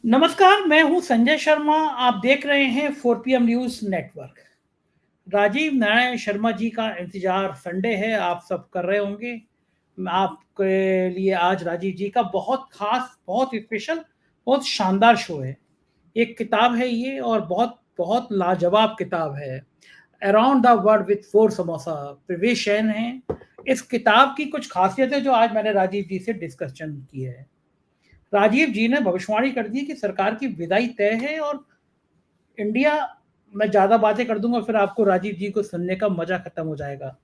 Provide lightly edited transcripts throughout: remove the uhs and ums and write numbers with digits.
नमस्कार, मैं हूँ संजय शर्मा। आप देख रहे हैं 4 PM news network. Rajeev Narayan Sharma ji का इंतज़ार संडे है, आप सब कर रहे होंगे। आपके लिए आज राजीव जी का बहुत ख़ास, बहुत स्पेशल, बहुत शानदार शो है। एक किताब है ये और बहुत बहुत लाजवाब किताब है। Around the world with 4 samosa प्रवेश जैन हैं। इस किताब की कुछ ख़ासियत है जो आज मैंने राजीव जी से डिस्कशन की है। राजीव जी ने भविष्यवाणी कर दी कि सरकार की विदाई तय है और इंडिया मैं ज़्यादा बातें कर दूँगा फिर आपको राजीव जी को सुनने का मज़ा खत्म हो जाएगा।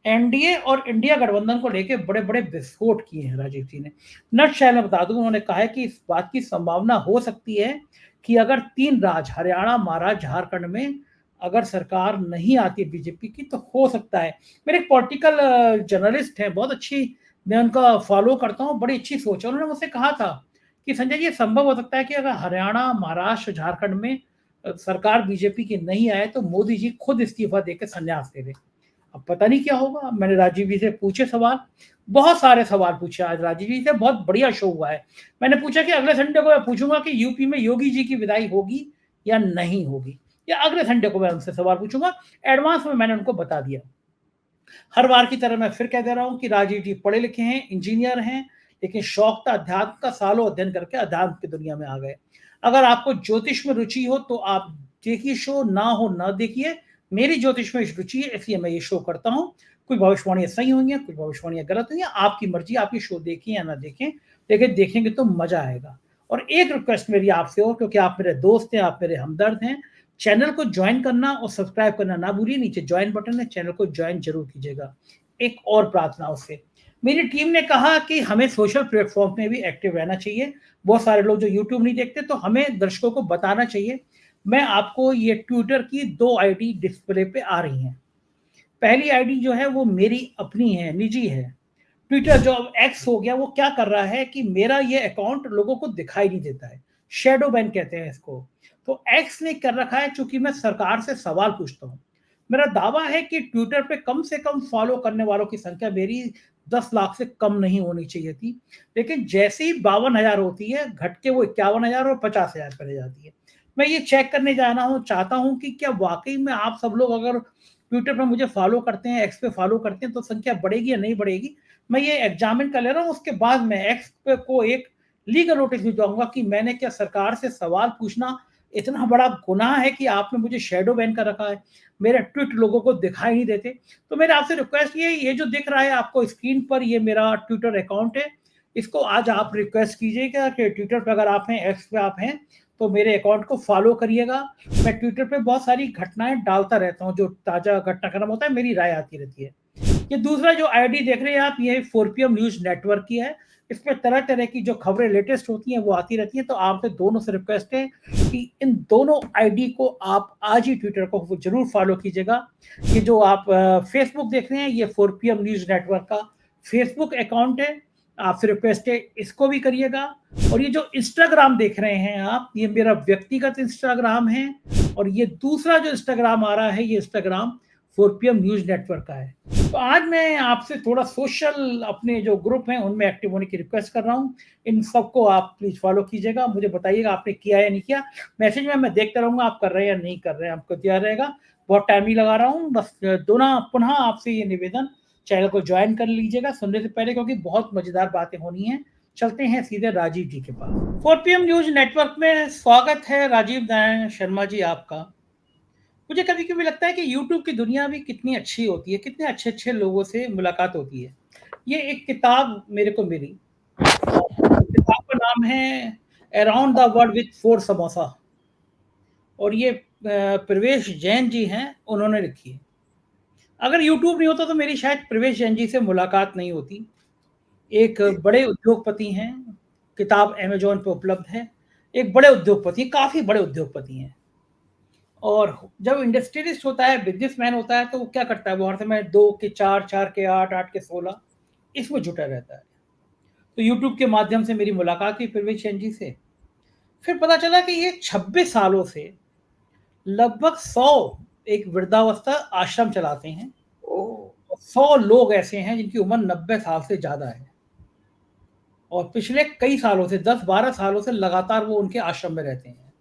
एनडीए और इंडिया गठबंधन को लेके बड़े-बड़े विस्फोट किए हैं राजीव जी ने। नटशेल में बता दूँ उन्होंने कहा है कि इस बात की संभावना हो सकती है कि अगर 3 राज्य हरियाणा, महाराष्ट्र, झारखंड में अगर सरकार नहीं आती बीजेपी की तो हो सकता है। मेरे एक पॉलिटिकल जर्नलिस्ट हैं, बहुत अच्छी मैं उनका फॉलो करता हूँ, बड़ी अच्छी सोच है। उन्होंने मुझसे कहा था कि संजय जी ये संभव हो सकता है कि अगर हरियाणा, महाराष्ट्र, झारखंड में सरकार बीजेपी की नहीं आए तो मोदी जी खुद इस्तीफा देके संन्यास ले लें। अब पता नहीं क्या होगा। मैंने राजीव जी से पूछे सवाल, बहुत सारे सवाल पूछे आज राजीव जी से, बहुत बढ़िया शो हुआ है। मैंने पूछा कि अगले संडे को मैं पूछूँगा कि यूपी में योगी जी की विदाई होगी या नहीं होगी? या अगले संडे को मैं उनसे सवाल पूछूँगा। एडवांस में मैंने उनको बता दिया। हर बार की तरह मैं फिर कह दे रहा हूँ कि राजीव जी पढ़े लिखे हैं, इंजीनियर हैं, लेकिन शौक था अध्यात्म का, सालों अध्ययन करके अध्यात्म की दुनिया में आ गए। अगर आपको ज्योतिष में रुचि हो तो आप देखिए शो, ना हो ना देखिए। मेरी ज्योतिष में रुचि है इसलिए मैं ये शो करता हूँ। कुछ भविष्यवाणियाँ सही होंगी, कुछ भविष्यवाणियाँ गलत होंगी, आपकी मर्ज़ी, आप ये शो देखें या ना देखें, लेकिन देखेंगे तो मज़ा आएगा। और एक रिक्वेस्ट मेरी आपसे और, क्योंकि आप मेरे दोस्त हैं, आप मेरे हमदर्द हैं, चैनल को जॉइन करना और सब्सक्राइब करना ना भूलिए। नीचे जॉइन बटन है, चैनल को जॉइन जरूर कीजिएगा। एक और प्रार्थना उससे, मेरी टीम ने कहा कि हमें सोशल प्लेटफॉर्म में भी एक्टिव रहना चाहिए। बहुत सारे लोग जो यूट्यूब नहीं देखते, तो हमें दर्शकों को बताना चाहिए। मैं आपको ये ट्विटर की 2 आईडी डिस्प्ले पे आ रही हैं। पहली आईडी जो है वो मेरी अपनी है, निजी है। ट्विटर जो अब एक्स हो गया, वो क्या कर रहा है कि मेरा ये अकाउंट लोगों को दिखाई नहीं देता है। शैडो बैन कहते हैं इसको। तो एक्स ने कर रखा है चूंकि मैं सरकार से सवाल पूछता हूँ। मेरा दावा है कि ट्विटर पे कम से कम फॉलो करने वालों की संख्या मेरी 10 लाख से कम नहीं होनी चाहिए थी। लेकिन जैसे ही 52,000 होती है, घट के वो 51,000 और 50,000 पर जाती है। मैं ये चेक करने जाना हूँ, चाहता हूँ कि क्या वाकई में आप सब लोग अगर ट्विटर पे मुझे फॉलो करते हैं, एक्स पे फॉलो करते हैं, तो संख्या बढ़ेगी या नहीं बढ़ेगी। मैं ये एग्जामिन कर ले रहा हूँ, उसके बाद मैं एक्स पे को एक लीगल नोटिस भिजवाऊंगा कि मैंने क्या सरकार से सवाल पूछना इतना बड़ा गुनाह है कि आपने मुझे शैडो बैन कर रखा है, मेरे ट्वीट लोगों को दिखाई नहीं देते। तो मेरे आपसे रिक्वेस्ट ये जो दिख रहा है आपको स्क्रीन पर, ये मेरा ट्विटर अकाउंट है। इसको आज आप रिक्वेस्ट कीजिएगा कि ट्विटर पर अगर आप हैं, एक्स पे आप हैं, तो मेरे अकाउंट को फॉलो करिएगा। मैं ट्विटर पे बहुत सारी घटनाएं डालता रहता हूँ, जो ताज़ा घटनाक्रम होता है, मेरी राय आती रहती है। ये दूसरा जो आईडी देख रहे हैं आप, ये 4 पीएम न्यूज़ नेटवर्क की है। इसमें तरह-तरह की जो खबरें लेटेस्ट होती हैं वो आती रहती हैं, तो आपसे दोनों से रिक्वेस्ट है कि इन दोनों आईडी को आप आज ही ट्विटर को ज़रूर फॉलो कीजिएगा। ये जो आप फेसबुक देख रहे हैं, ये 4 पीएम न्यूज़ नेटवर्क का फेसबुक अकाउंट है। आपसे रिक्वेस्ट है इसको भी करिएगा। और ये जो इंस्टाग्राम देख रहे हैं आप, ये मेरा व्यक्तिगत इंस्टाग्राम है। और ये दूसरा जो इंस्टाग्राम आ रहा है, ये इंस्टाग्राम 4 पीएम न्यूज़ नेटवर्क का है। तो आज मैं आपसे थोड़ा सोशल अपने जो ग्रुप हैं उनमें एक्टिव होने की रिक्वेस्ट कर रहा हूँ। इन सबको आप प्लीज़ फॉलो कीजिएगा, मुझे बताइएगा आपने किया या नहीं किया। मैसेज में मैं देखता रहूँगा आप कर रहे हैं या नहीं कर रहे हैं, आपको दिया रहेगा। बहुत टाइम नहीं लगा रहा हूँ, बस दोना पुनः आपसे ये निवेदन, चैनल को जॉइन कर लीजिएगा सुनने से पहले, क्योंकि बहुत मज़ेदार बातें होनी हैं। चलते हैं सीधे राजीव जी के पास। 4 पीएम न्यूज़ नेटवर्क में स्वागत है राजीव नारायण शर्मा जी आपका। मुझे कभी-कभी लगता है कि यूट्यूब की दुनिया भी कितनी अच्छी होती है, कितने अच्छे-अच्छे लोगों से मुलाकात होती है। ये एक किताब मेरे को मिली और किताब का नाम है around the world with 4 samosa. और ये प्रवेश जैन जी हैं, उन्होंने लिखी है। अगर यूट्यूब नहीं होता तो मेरी शायद प्रवेश जैन जी से मुलाकात नहीं होती। एक जी, बड़े उद्योगपति हैं, किताब अमेज़न पे उपलब्ध है। एक बड़े उद्योगपति, काफ़ी बड़े उद्योगपति हैं। और जब इंडस्ट्रियलिस्ट होता है, बिज़नेसमैन होता है, तो वो क्या करता है, वो हर समय 2 के 4, 4 के 8, 8 के 16 इसमें जुटा रहता है। तो यूट्यूब के माध्यम से मेरी मुलाकात हुई प्रवीण चंद जी से। फिर पता चला कि ये 26 सालों से लगभग 100 एक वृद्धावस्था आश्रम चलाते हैं। ओह! 100 लोग ऐसे हैं जिनकी उम्र 90 साल से ज़्यादा है। और पिछले कई सालों से 10-12 सालों से लगातार वो उनके आश्रम में रहते हैं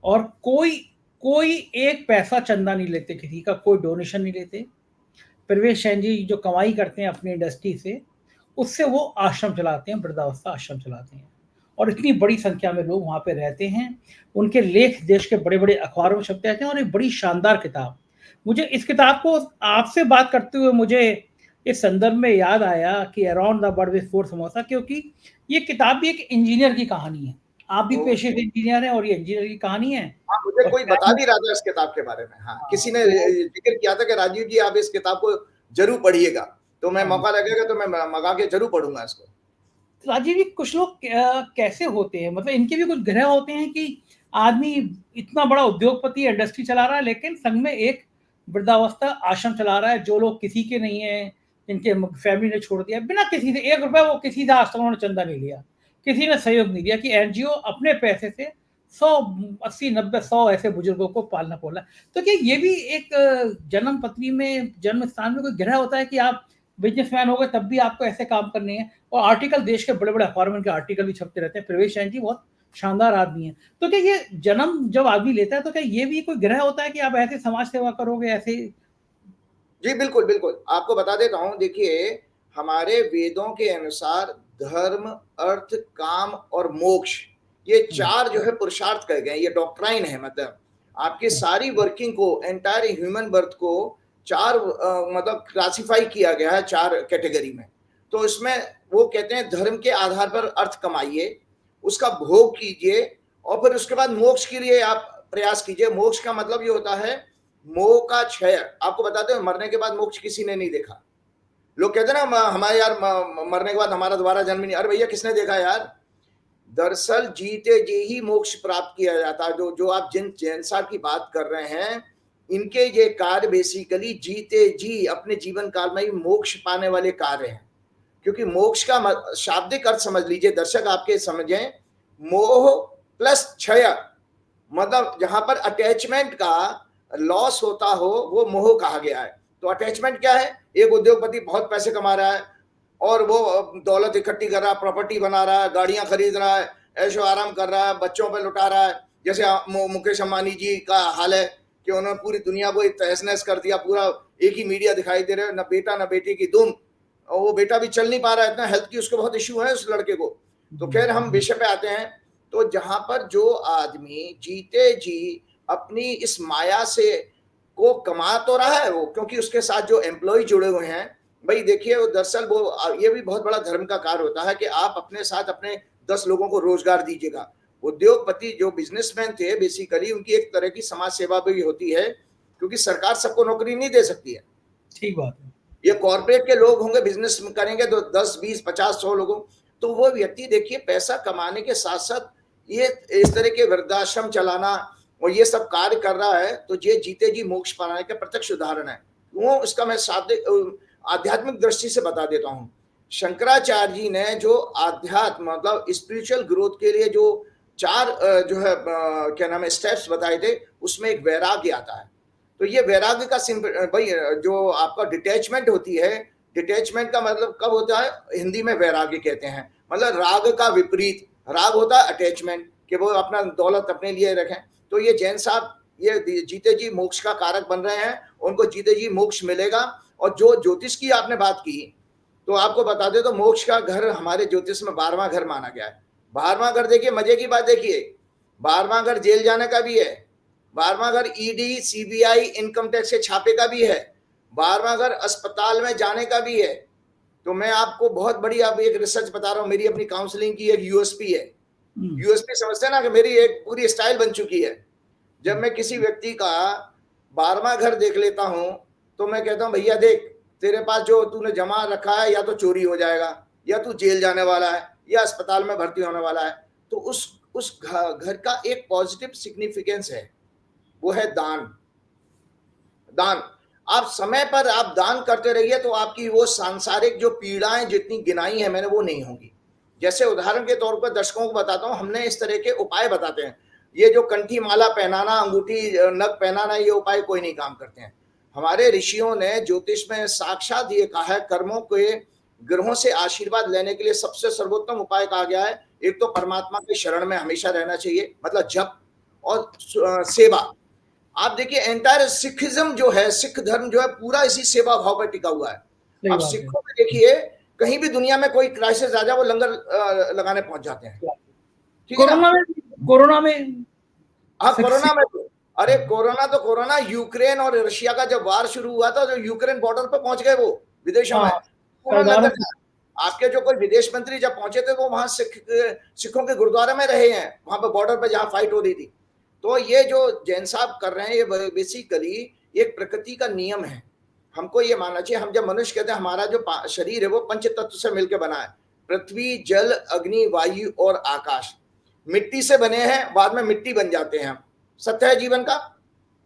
और कोई कोई एक पैसा चंदा नहीं लेते, किसी का कोई डोनेशन नहीं लेते। प्रवेश जैन जी जो कमाई करते हैं अपनी इंडस्ट्री से, उससे वो आश्रम चलाते हैं, वृद्धावस्था आश्रम चलाते हैं और इतनी बड़ी संख्या में लोग वहाँ पे रहते हैं। उनके लेख देश के बड़े-बड़े अखबारों में छपते रहते हैं और एक बड़ी शानदार किताब। मुझे इस किताब को आपसे बात करते हुए मुझे इस संदर्भ में याद आया कि around the world with 4 samosa, क्योंकि ये किताब भी एक इंजीनियर की कहानी है। आप भी पेशे से इंजीनियर हैं और ये इंजीनियर की कहानी है। हाँ, मुझे और कोई बता भी रहा था इस किताब के बारे में। हाँ, किसी ने जिक्र किया था कि राजीव जी आप इस किताब को जरूर पढ़िएगा, तो मैं मौका लगेगा तो मैं मंगा के जरूर पढ़ूंगा इसको। राजीव जी, कुछ लोग कैसे होते हैं, मतलब इनके भी कुछ ग्रह होते हैं कि आदमी इतना बड़ा उद्योगपति इंडस्ट्री चला रहा है लेकिन संग में एक वृद्धावस्था आश्रम चला रहा है, जो लोग किसी के नहीं है, जिनके फैमिली ने छोड़ दिया, बिना किसी से 1 रुपया वो किसी से आज तक उन्होंने चंदा नहीं लिया, किसी ने सहयोग नहीं दिया कि एनजीओ अपने पैसे से 100 80 90 100 ऐसे बुजुर्गों को पालना पोलना। तो क्या ये भी एक जन्म पत्री में, जन्म स्थान में कोई ग्रह होता है कि आप बिजनेसमैन हो गए तब भी आपको ऐसे काम करने हैं? और आर्टिकल देश के बड़े-बड़े अखबारों में इनके आर्टिकल भी छपते रहते हैं। प्रवेश जैन जी बहुत शानदार आदमी हैं। तो क्या ये जन्म जब आदमी लेता है तो क्या ये भी कोई ग्रह होता है कि आप ऐसे समाज सेवा करोगे ऐसे? जी बिल्कुल बिल्कुल, आपको बता देता हूँ। देखिए, हमारे वेदों के अनुसार धर्म, अर्थ, काम और मोक्ष, ये 4 जो है पुरुषार्थ कहे गए। ये डॉक्ट्राइन है, मतलब आपकी सारी वर्किंग को, एंटायर ह्यूमन बर्थ को 4 मतलब क्लासिफाई किया गया है 4 कैटेगरी में। तो इसमें वो कहते हैं धर्म के आधार पर अर्थ कमाइए, उसका भोग कीजिए और फिर उसके बाद मोक्ष के लिए आप प्रयास कीजिए। मोक्ष का मतलब ये होता है मोह का क्षय। आपको बताते हैं मरने के बाद मोक्ष किसी ने नहीं देखा। लोग कहते हैं ना हमारे यार मरने के बाद हमारा दोबारा जन्म नहीं। अरे भैया, किसने देखा यार? दरअसल जीते जी ही मोक्ष प्राप्त किया जाता है। जो जो आप जिन जैन की बात कर रहे हैं, इनके ये कार्य बेसिकली जीते जी अपने जीवन काल में ही मोक्ष पाने वाले कार्य हैं। क्योंकि मोक्ष का शाब्दिक अर्थ समझ लीजिए, दर्शक आपके समझें, मोह प्लस क्षय, मतलब जहां पर अटैचमेंट का लॉस होता हो वो मोह कहा गया है। तो अटैचमेंट क्या है? एक उद्योगपति बहुत पैसे कमा रहा है और वो दौलत इकट्ठी कर रहा है, प्रॉपर्टी बना रहा है, गाड़ियां खरीद रहा है, ऐशो आराम कर रहा है, बच्चों पे लुटा रहा है। जैसे मुकेश अंबानी जी का हाल है कि उन्होंने पूरी दुनिया को तहस नहस कर दिया। पूरा एक ही मीडिया दिखाई दे रहा है, न बेटा न बेटी की दुम, और वो बेटा भी चल नहीं पा रहा है, इतना हेल्थ की उसको बहुत इश्यू है उस लड़के को। तो खैर, हम विषय पे आते हैं। तो जहां पर जो आदमी जीते जी अपनी इस माया से को कमा तो रहा है वो, क्योंकि उसके साथ जो एम्प्लॉय जुड़े हुए हैं, भाई देखिए, वो दरअसल वो ये भी बहुत बड़ा धर्म का कार्य होता है कि आप अपने साथ अपने 10 लोगों को रोजगार दीजिएगा। उद्योगपति जो बिजनेसमैन थे, बेसिकली उनकी एक तरह की समाज सेवा भी होती है, क्योंकि सरकार सबको नौकरी नहीं दे सकती है। ठीक बात है। ये कॉर्पोरेट के लोग होंगे, बिजनेस करेंगे तो 10 20 50 100 लोगों, तो वो व्यक्ति देखिए पैसा कमाने के साथ साथ ये इस तरह के वृद्धाश्रम चलाना और ये सब कार्य कर रहा है, तो ये जीते जी मोक्ष पाने का प्रत्यक्ष उदाहरण है। वो इसका मैं शाब्दिक आध्यात्मिक दृष्टि से बता देता हूँ। शंकराचार्य जी ने जो आध्यात्म मतलब स्पिरिचुअल ग्रोथ के लिए जो 4 जो है क्या नाम है स्टेप्स बताए थे, उसमें एक वैराग्य आता है। तो ये वैराग्य का भाई जो आपका डिटैचमेंट होती है, डिटैचमेंट का मतलब कब होता है? हिंदी में वैराग्य कहते हैं, मतलब राग का विपरीत। राग होता है अटैचमेंट, कि वो अपना दौलत अपने लिए रखें। तो ये जैन साहब ये जीते जी मोक्ष का कारक बन रहे हैं, उनको जीते जी मोक्ष मिलेगा। और जो ज्योतिष की आपने बात की, तो आपको बता दे तो मोक्ष का घर हमारे ज्योतिष में 12वां घर माना गया है। 12वां घर देखिए, मजे की बात देखिए, 12वां घर जेल जाने का भी है, 12वां घर ईडी सीबीआई इनकम टैक्स के छापे का भी है, 12वां घर अस्पताल में जाने का भी है। तो मैं आपको बहुत बड़ी अब एक रिसर्च बता रहा हूँ, मेरी अपनी काउंसलिंग की एक यूएसपी है। यूएसपी समझते हैं ना, कि मेरी एक पूरी स्टाइल बन चुकी है। जब मैं किसी व्यक्ति का 12वां घर देख लेता हूं, तो मैं कहता हूं भैया देख, तेरे पास जो तूने जमा रखा है या तो चोरी हो जाएगा, या तू जेल जाने वाला है, या अस्पताल में भर्ती होने वाला है। तो उस घर का एक पॉजिटिव सिग्निफिकेंस है, वो है दान। दान, आप समय पर आप दान करते रहिए तो आपकी वो सांसारिक जो पीड़ाएं जितनी गिनाई है मैंने, वो नहीं होंगी। जैसे उदाहरण के तौर पर दर्शकों को बताता हूं, हमने इस तरह के उपाय बताते हैं। ये जो कंठी माला पहनाना, अंगूठी नग पहनाना, ये उपाय कोई नहीं काम करते हैं। हमारे ऋषियों ने ज्योतिष में साक्षात ये कहा है, कर्मों के ग्रहों से आशीर्वाद लेने के लिए सबसे सर्वोत्तम उपाय कहा गया है। एक तो परमात्मा के शरण में हमेशा रहना चाहिए, मतलब जप और सेवा। आप देखिए एंटायर सिखिज्म जो है, सिख धर्म जो है पूरा इसी सेवा भाव पर टिका हुआ है। अब सिखों में देखिए कहीं भी दुनिया में कोई क्राइसिस आ जाए वो लंगर लगाने पहुंच जाते हैं। ठीक है ना? कोरोना में हाँ, कोरोना में तो अरे कोरोना यूक्रेन और रशिया का जब वार शुरू हुआ था, जो यूक्रेन बॉर्डर पर पहुंच गए वो विदेशों में, आपके जो कोई विदेश मंत्री जब पहुंचे थे वो वहां सिखों के गुरुद्वारा में रहे हैं, वहां पर बॉर्डर पर जहां फाइट हो रही थी। तो ये जो जैन साहब कर रहे हैं ये बेसिकली एक प्रकृति का नियम है। हमको ये मानना चाहिए, हम जब मनुष्य कहते हैं हमारा जो शरीर है वो पंच तत्व से मिलकर बना है, पृथ्वी, जल, अग्नि, वायु और आकाश। मिट्टी से बने हैं, बाद में मिट्टी बन जाते हैं हम, सत्य है जीवन का।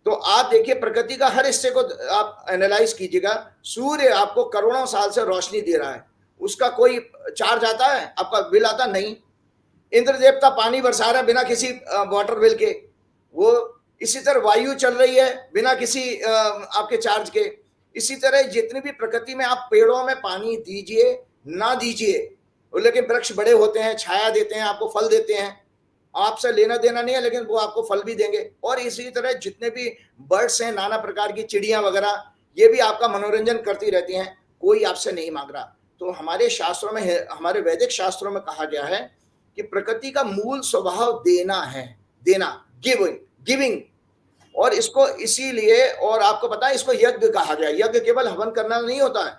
तो आप देखिए प्रकृति का हर हिस्से को आप एनालाइज कीजिएगा। सूर्य आपको करोड़ों साल से रोशनी दे रहा है, उसका कोई चार्ज आता है, आपका बिल आता नहीं। इंद्र देवता पानी बरसा रहे हैं बिना किसी वाटर बिल के, वो इसी तरह वायु चल रही है बिना किसी आपके चार्ज के। इसी तरह जितनी भी प्रकृति में आप पेड़ों में पानी दीजिए ना दीजिए, लेकिन वृक्ष बड़े होते हैं, छाया देते हैं, आपको फल देते हैं, आपसे लेना देना नहीं है लेकिन वो आपको फल भी देंगे। और इसी तरह जितने भी बर्ड्स हैं, नाना प्रकार की चिड़ियां वगैरह, ये भी आपका मनोरंजन करती रहती हैं, कोई आपसे नहीं मांग रहा। तो हमारे शास्त्रों में, हमारे वैदिक शास्त्रों में कहा गया है कि प्रकृति का मूल स्वभाव देना है, देना, गिविंग। और इसको इसीलिए, और आपको पता है इसको यज्ञ कहा गया। यज्ञ केवल हवन करना नहीं होता है,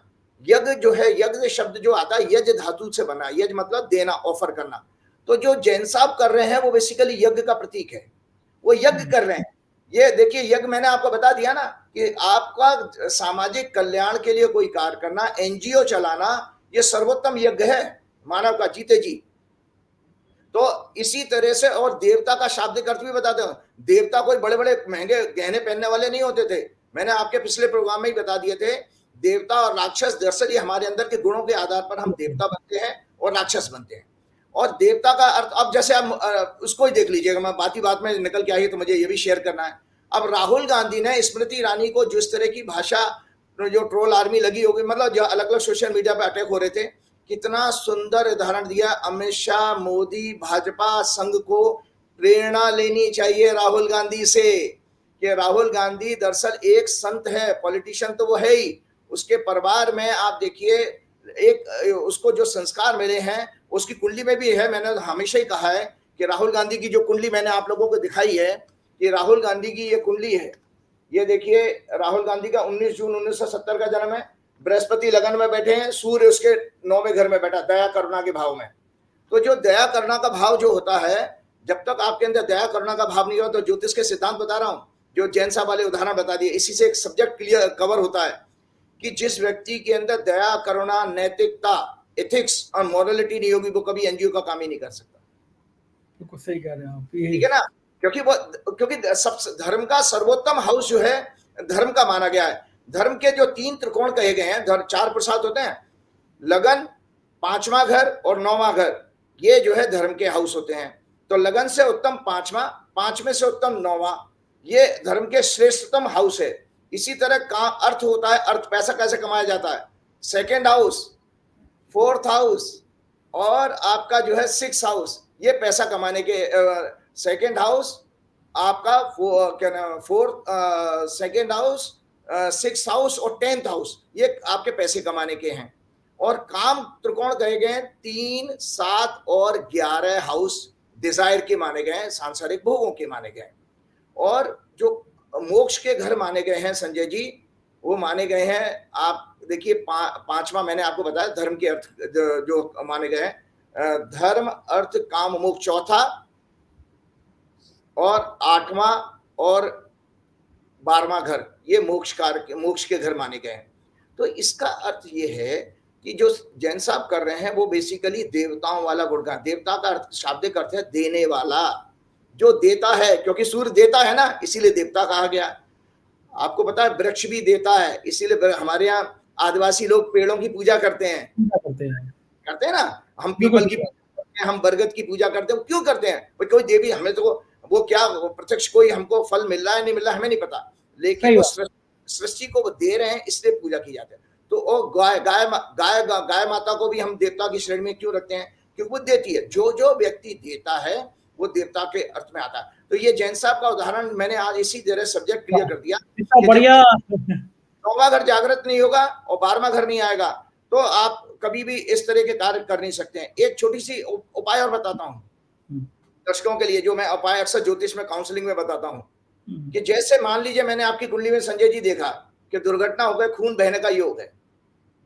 यज्ञ जो है, यज्ञ शब्द जो आता है यज्ञ धातु से बना है। यज्ञ मतलब देना, ऑफर करना। तो जो जैन साहब कर रहे हैं वो बेसिकली यज्ञ का प्रतीक है, वो यज्ञ कर रहे हैं। ये देखिए यज्ञ मैंने आपको बता दिया ना कि आपका सामाजिक कल्याण के लिए कोई कार्य करना, एनजीओ चलाना, ये सर्वोत्तम यज्ञ है मानव का, जीते जी। तो इसी तरह से, और देवता का शाब्दिक अर्थ भी बताते हैं। देवता कोई बड़े बड़े महंगे गहने पहनने वाले नहीं होते थे, मैंने आपके पिछले प्रोग्राम में ही बता दिए थे। देवता और राक्षस दरअसल ये हमारे अंदर के गुणों के आधार पर हम देवता बनते हैं और राक्षस बनते हैं। और देवता का अर्थ, अब जैसे आप उसको ही देख लीजिएगा, मैं बात में निकल के आई तो मुझे ये भी शेयर करना है। अब राहुल गांधी ने स्मृति ईरानी को जिस तरह की भाषा, जो ट्रोल आर्मी लगी होगी, मतलब जो अलग अलग सोशल मीडिया पे अटैक हो रहे थे, कितना सुंदर उदाहरण दिया। अमित शाह, मोदी, भाजपा संघ को प्रेरणा लेनी चाहिए राहुल गांधी से, कि राहुल गांधी दरअसल एक संत है, पॉलिटिशियन तो वो है ही। उसके परिवार में आप देखिए एक उसको जो संस्कार मिले हैं, उसकी कुंडली में भी है। मैंने हमेशा ही कहा है कि राहुल गांधी की जो कुंडली मैंने आप लोगों को दिखाई है, कि राहुल गांधी की ये कुंडली है। ये देखिए राहुल गांधी का 19 जून 1970 का जन्म है, बृहस्पति लगन में बैठे हैं, सूर्य उसके 9वें घर में बैठा, दया करुणा के भाव में। तो जो दया करुणा का भाव जो होता है, जब तक आपके अंदर दया करुणा का भाव नहीं होता, तो ज्योतिष के सिद्धांत बता रहा हूं, जो जैन साहब वाले उदाहरण बता दिए, इसी से एक सब्जेक्ट क्लियर कवर होता है कि जिस व्यक्ति के अंदर दया, करुणा, नैतिकता, एथिक्स और मॉरलिटी नहीं होगी, वो कभी एनजीओ का काम ही नहीं कर सकता। बिल्कुल सही कह रहे हैं आप, ठीक है ना? क्योंकि सब धर्म का सर्वोत्तम हाउस जो है धर्म का माना गया है। धर्म के जो 3 त्रिकोण कहे गए हैं, 4 प्रसाद होते हैं, लगन, 5वां घर और 9वां घर, ये जो है धर्म के हाउस होते हैं। तो लगन से उत्तम 5वां, 5वें से उत्तम 9वां, ये धर्म के श्रेष्ठतम हाउस है। इसी तरह का अर्थ होता है, अर्थ पैसा कैसे कमाया जाता है, 2nd हाउस, 4th हाउस और आपका जो है 6th हाउस, ये पैसा कमाने के। 2nd हाउस आपका क्या नाम, 2nd हाउस, 6th हाउस और 10th हाउस, ये आपके पैसे कमाने के हैं। और काम त्रिकोण कहे गए हैं 3, 7 और 11 हाउस डिजायर के माने गए हैं, सांसारिक भोगों के माने गए हैं। और जो मोक्ष के घर माने गए हैं संजय जी, वो माने गए हैं, आप देखिए 5वां मैंने आपको बताया धर्म के अर्थ जो माने गए हैं, धर्म, अर्थ, काम, मोक्ष 4था, और 8वां और 12वां घर, ये मोक्ष के घर माने गए हैं। तो इसका अर्थ ये है कि जो जैन साहब कर रहे हैं वो बेसिकली देवताओं वाला गुणगान। देवता का अर्थ, शाब्दिक अर्थ है देने वाला, जो देता है, क्योंकि सूर्य देता है ना, इसीलिए देवता कहा गया। आपको पता है वृक्ष भी देता है, इसीलिए हमारे यहाँ आदिवासी लोग पेड़ों की पूजा करते हैं ना। हम पीपल की पूजा करते हैं, हम बरगद की पूजा करते हैं। क्यों करते हैं? कोई देवी, हमें तो वो क्या प्रत्यक्ष कोई हमको फल मिल रहा है नहीं मिल रहा है हमें नहीं पता, लेकिन वो सृष्टि को वो दे रहे हैं, इसलिए पूजा की जाती है। तो वो गाय माता को भी हम देवता की श्रेणी में क्यों रखते हैं? क्योंकि वो देती है। जो जो व्यक्ति देता है वो देवता के अर्थ में आता है। तो ये जैन साहब का उदाहरण मैंने आज इसी तरह सब्जेक्ट क्लियर कर दिया। बढ़िया। 9वां घर जागृत नहीं होगा और 12वां घर नहीं आएगा तो आप कभी भी इस तरह के कार्य कर नहीं सकते हैं। एक छोटी सी उपाय और बताता हूं दर्शकों के लिए, जो मैं उपाय अक्सर ज्योतिष में काउंसलिंग में बताता हूं कि जैसे मान लीजिए मैंने आपकी कुंडली में संजय जी देखा कि दुर्घटना हो गई, खून बहने का योग है,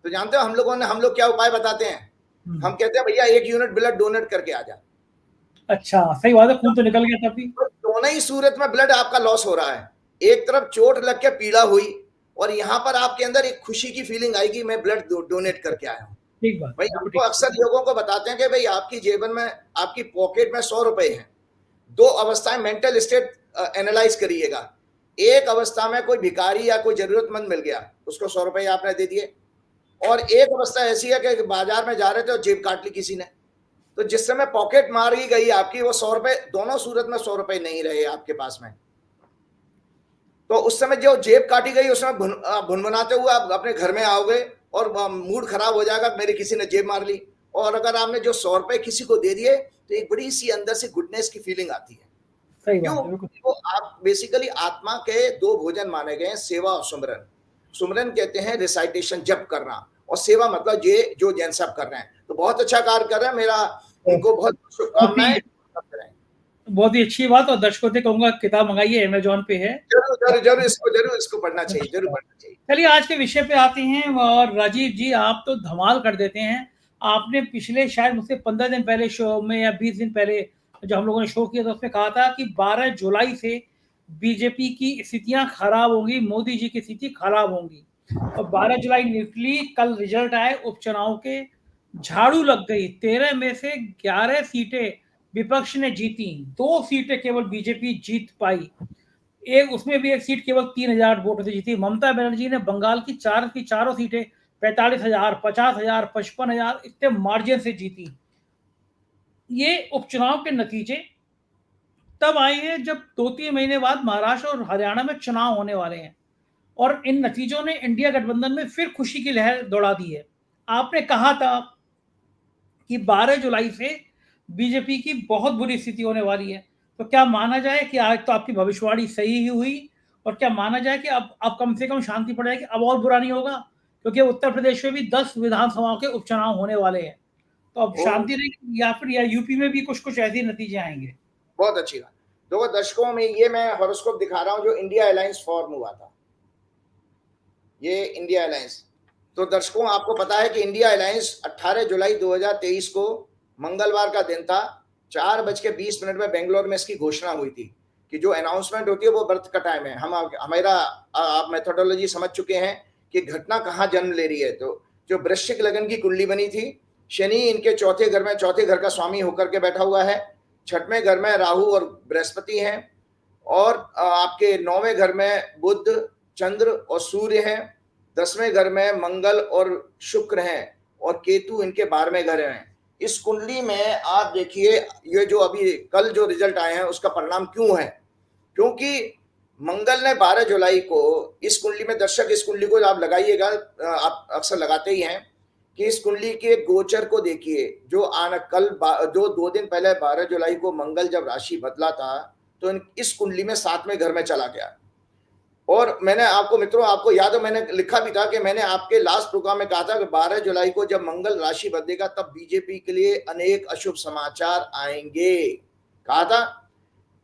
तो जानते हो हम लोग क्या उपाय बताते हैं? हम कहते हैं भैया 1 यूनिट ब्लड डोनेट करके आ जा। अच्छा, सही बात है, खून तो निकल गया तभी। तो दोनों ही सूरत में ब्लड आपका लॉस हो रहा है। एक तरफ चोट लग के पीड़ा हुई और यहाँ पर आपके अंदर एक खुशी की फीलिंग आएगी, मैं ब्लड डोनेट करके आया हूँ। ठीक बात। भाई हमको अक्सर लोगों को बताते हैं कि भाई आपकी जेबन में, आपकी पॉकेट में 100 रुपए हैं। 2 अवस्थाएं मेंटल स्टेट एनालाइज करिएगा। एक अवस्था में कोई भिखारी या कोई जरूरतमंद मिल गया, उसको 100 रुपए आपने दे दिए, और एक अवस्था ऐसी है कि बाजार में जा रहे थे और जेब काट ली किसी ने, तो जिस समय पॉकेट मार ही गई आपकी, वो 100 रुपए, दोनों सूरत में 100 रुपए नहीं रहे आपके पास में। तो उस समय जो जेब काटी गई, उस समय भुनभुनाते हुए आप अपने घर में आओगे और मूड खराब हो जाएगा, मेरे किसी ने जेब मार ली। और अगर आपने जो 100 रुपए किसी को दे दिए तो एक बड़ी सी अंदर से गुडनेस की फीलिंग आती है। क्यों? तो आप बेसिकली आत्मा के 2 भोजन माने गए हैं, सेवा और सुमरन। सुमरन कहते हैं रिसाइटेशन, जप करना, और सेवा मतलब ये जो जैन साहब कर रहे हैं, तो बहुत अच्छा कार्य कर रहे हैं। मेरा उनको बहुत शुभकामनाएं। बहुत ही अच्छी बात। और दर्शकों से कहूंगा किताब मंगाइए, अमेजोन पे है। जरूर इसको पढ़ना चाहिए, जरूर पढ़ना चाहिए। चलिए आज के विषय पे आते हैं। और राजीव जी, आप तो धमाल कर देते हैं। आपने पिछले शायद मुझसे 15 दिन पहले शो में या 20 दिन पहले जो हम लोगों ने शो किया था उसमें कहा था कि 12 जुलाई से बीजेपी की स्थितियां खराब होंगी, मोदी जी की स्थिति खराब होंगी। और 12 जुलाई निकली, कल रिजल्ट आए उपचुनाव के, झाड़ू लग गई। 13 में से 11 सीटें विपक्ष ने जीती, 2 सीटें केवल बीजेपी जीत पाई। एक उसमें भी एक सीट केवल 3000 वोटों से जीती। ममता बनर्जी ने बंगाल की चारों सीटें 45,000, 50,000, 55,000 इतने मार्जिन से जीती। ये उपचुनाव के नतीजे तब आए हैं जब 2-3 महीने बाद महाराष्ट्र और हरियाणा में चुनाव होने वाले हैं, और इन नतीजों ने इंडिया गठबंधन में फिर खुशी की लहर दौड़ा दी है। आपने कहा था कि 12 जुलाई से बीजेपी की बहुत बुरी स्थिति होने वाली है, तो क्या माना जाए कि आज तो आपकी भविष्यवाणी सही ही हुई? और क्या माना जाए कि अब कम से कम शांति पड़ जाएगी, अब और बुरा नहीं होगा? क्योंकि उत्तर प्रदेश में भी 10 विधानसभाओं के उपचुनाव होने वाले हैं, तो अब शांति रहेगी या फिर यूपी में भी कुछ ऐसे नतीजे आएंगे? बहुत अच्छी बात। देखो दर्शकों में ये मैं हॉरोस्कोप दिखा रहा हूं जो इंडिया अलायंस फॉर्म हुआ था, ये इंडिया अलायंस। तो दर्शकों आपको पता है कि इंडिया अलायंस 18 जुलाई 2023 को मंगलवार का दिन था, 4:20 में बेंगलोर में इसकी घोषणा हुई थी कि जो अनाउंसमेंट होती है वो बर्थ का टाइम है। हमारा आप मेथोडोलॉजी समझ चुके हैं कि घटना कहाँ जन्म ले रही है। तो जो वृश्चिक लगन की कुंडली बनी थी, शनि इनके चौथे घर का स्वामी होकर के बैठा हुआ है, 6वें घर में राहु और बृहस्पति हैं, और आपके 9वें घर में बुध, चंद्र और सूर्य हैं, 10वें घर में मंगल और शुक्र हैं, और केतु इनके 12वें घर हैं। इस कुंडली में आप देखिए, ये जो अभी कल जो रिजल्ट आए हैं उसका परिणाम क्यों है, क्योंकि मंगल ने 12 जुलाई को इस कुंडली में, दर्शक इस कुंडली को आप लगाइएगा, आप अक्सर लगाते ही हैं, कि इस कुंडली के गोचर को देखिए। जो कल जो 2 दिन पहले 12 जुलाई को मंगल जब राशि बदला था, तो इस कुंडली में 7वें घर में चला गया। और मैंने आपको मित्रों, आपको याद है मैंने लिखा भी था कि मैंने आपके लास्ट प्रोग्राम में कहा था कि 12 जुलाई को जब मंगल राशि बदलेगा तब बीजेपी के लिए अनेक अशुभ समाचार आएंगे, कहा था।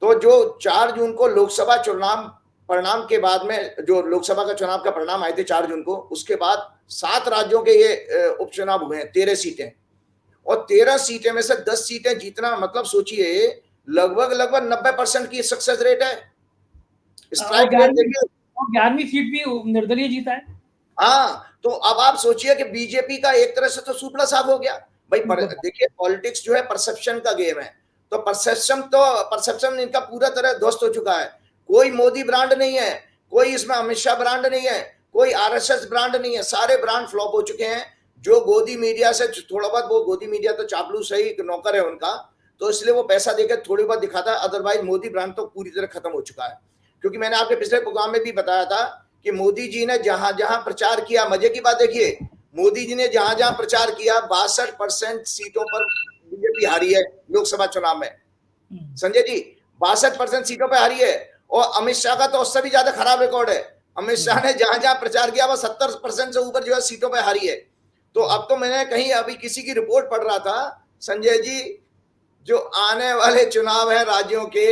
तो जो 4 जून को लोकसभा चुनाव परिणाम के बाद में, जो लोकसभा का चुनाव का परिणाम आए थे 4 जून को, उसके बाद 7 राज्यों के ये उपचुनाव हुए हैं, 13 सीटें, और 13 सीटें में से 10 सीटें जीतना मतलब सोचिए लगभग 90% की सक्सेस रेट है। स्ट्राइक रेट देखिए, 11वीं सीट भी निर्दलीय जीता है। हाँ, तो अब आप सोचिए कि बीजेपी का एक तरह से तो सूपड़ा साफ हो गया भाई। देखिए पॉलिटिक्स जो है परसेप्शन का गेम है, तो परसेप्शन इनका पूरा तरह ध्वस्त हो चुका है। कोई मोदी ब्रांड नहीं है, कोई इसमें अमित शाह ब्रांड नहीं है, कोई आरएसएस ब्रांड नहीं है, सारे ब्रांड फ्लॉप हो चुके हैं। जो गोदी मीडिया से थोड़ा बहुत, वो गोदी मीडिया तो चापलूस है ही, नौकर है उनका, तो इसलिए वो पैसा देकर थोड़ी बहुत दिखाता है, अदरवाइज मोदी ब्रांड तो पूरी तरह खत्म हो चुका है। क्योंकि मैंने आपके पिछले प्रोग्राम में भी बताया था कि मोदी जी ने जहां जहां प्रचार किया, मजे की बात देखिए, मोदी जी ने जहां जहां प्रचार किया 62% सीटों पर बीजेपी हारी है लोकसभा चुनाव में। संजय जी 62% सीटों पर हारी है, और अमित शाह का तो उससे भी ज्यादा खराब रिकॉर्ड है। अमित शाह ने जहां जहां प्रचार किया वो 70% से ऊपर जो है सीटों पर हारी है। तो अब तो मैंने कहीं अभी किसी की रिपोर्ट पढ़ रहा था संजय जी, जो आने वाले चुनाव है राज्यों के,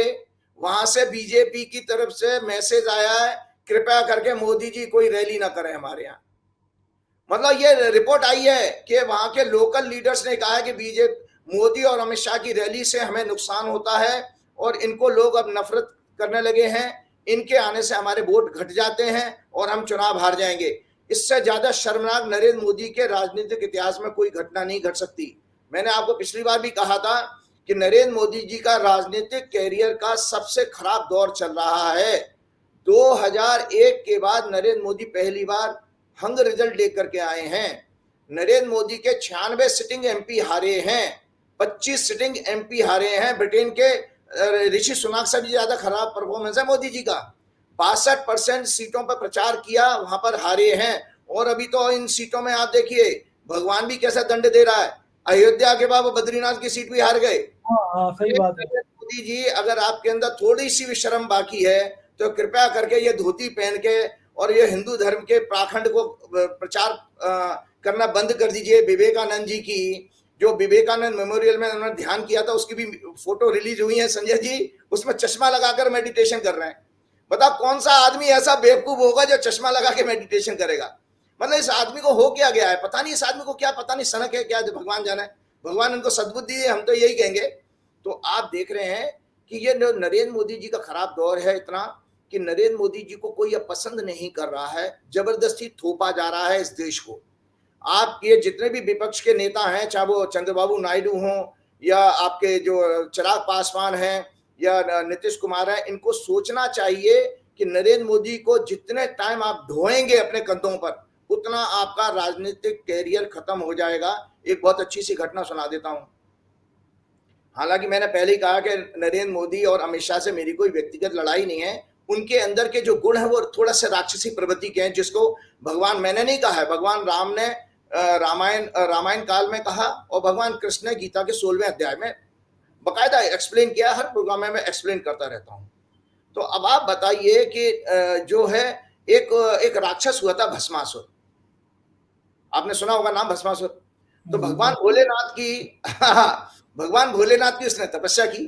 वहां से बीजेपी की तरफ से मैसेज आया है, कृपया करके मोदी जी कोई रैली ना करें हमारे यहाँ। मतलब ये रिपोर्ट आई है कि वहां के लोकल लीडर्स ने कहा है कि बीजेपी मोदी और अमित शाह की रैली से हमें नुकसान होता है और इनको लोग अब नफरत करने लगे हैं, इनके आने से हमारे वोट घट जाते हैं और हम चुनाव हार जाएंगे। इससे ज्यादा शर्मनाक नरेंद्र मोदी के राजनीतिक इतिहास में कोई घटना नहीं घट सकती। मैंने आपको पिछली बार भी कहा था कि नरेंद्र मोदी जी का राजनीतिक कैरियर का सबसे खराब दौर चल रहा है। 2001 के बाद नरेंद्र मोदी पहली बार हंग रिजल्ट लेकर के आए हैं। नरेंद्र मोदी के 96 सिटिंग एमपी हारे हैं, 25 सिटिंग एमपी हारे हैं। ब्रिटेन के ऋषि सुनाक से भी ज्यादा खराब परफॉर्मेंस है मोदी जी का। 62% सीटों पर प्रचार किया, वहां पर हारे हैं। और अभी तो इन सीटों में आप देखिए भगवान भी कैसा दंड दे रहा है। अयोध्या के बाद वो बद्रीनाथ की सीट भी हार गए। सही बात है। मोदी जी अगर आपके अंदर थोड़ी सी भी शर्म बाकी है तो कृपया करके ये धोती पहन के और ये हिंदू धर्म के पाखंड को प्रचार करना बंद कर दीजिए। विवेकानंद जी की जो विवेकानंद मेमोरियल में उन्होंने ध्यान किया था उसकी भी फोटो रिलीज हुई है संजय जी, उसमें चश्मा लगाकर मेडिटेशन कर रहे हैं। बताओ कौन सा आदमी ऐसा बेवकूफ होगा जो चश्मा लगा के मेडिटेशन करेगा। मतलब इस आदमी को हो क्या गया है, पता नहीं इस आदमी को क्या, पता नहीं सनक है क्या, भगवान जाने, भगवान इनको सद्बुद्धि है, हम तो यही कहेंगे। तो आप देख रहे हैं कि ये नरेंद्र मोदी जी का खराब दौर है इतना कि नरेंद्र मोदी जी को कोई अब पसंद नहीं कर रहा है, जबरदस्ती थोपा जा रहा है इस देश को। आप ये जितने भी विपक्ष के नेता हैं, चाहे वो चंद्रबाबू नायडू हों या आपके जो चिराग पासवान हैं या नीतीश कुमार हैं, इनको सोचना चाहिए कि नरेंद्र मोदी को जितने टाइम आप ढोएंगे अपने कंधों पर उतना आपका राजनीतिक कैरियर खत्म हो जाएगा। एक बहुत अच्छी सी घटना सुना देता हूं। हालांकि मैंने पहले ही कहा कि नरेंद्र मोदी और अमित शाह से मेरी कोई व्यक्तिगत लड़ाई नहीं है, उनके अंदर के जो गुण है वो थोड़ा सा राक्षसी प्रवृत्ति के हैं, जिसको भगवान, मैंने नहीं कहा है, भगवान राम ने रामायण काल में कहा और भगवान कृष्ण ने गीता के 16वें अध्याय में बकायदा एक्सप्लेन किया। हर प्रोग्राम में मैं एक्सप्लेन करता रहता हूं। तो अब आप बताइए कि जो है एक राक्षस हुआ था भस्मासुर, आपने सुना होगा नाम भस्मासुर। तो भगवान भोलेनाथ की उसने तपस्या की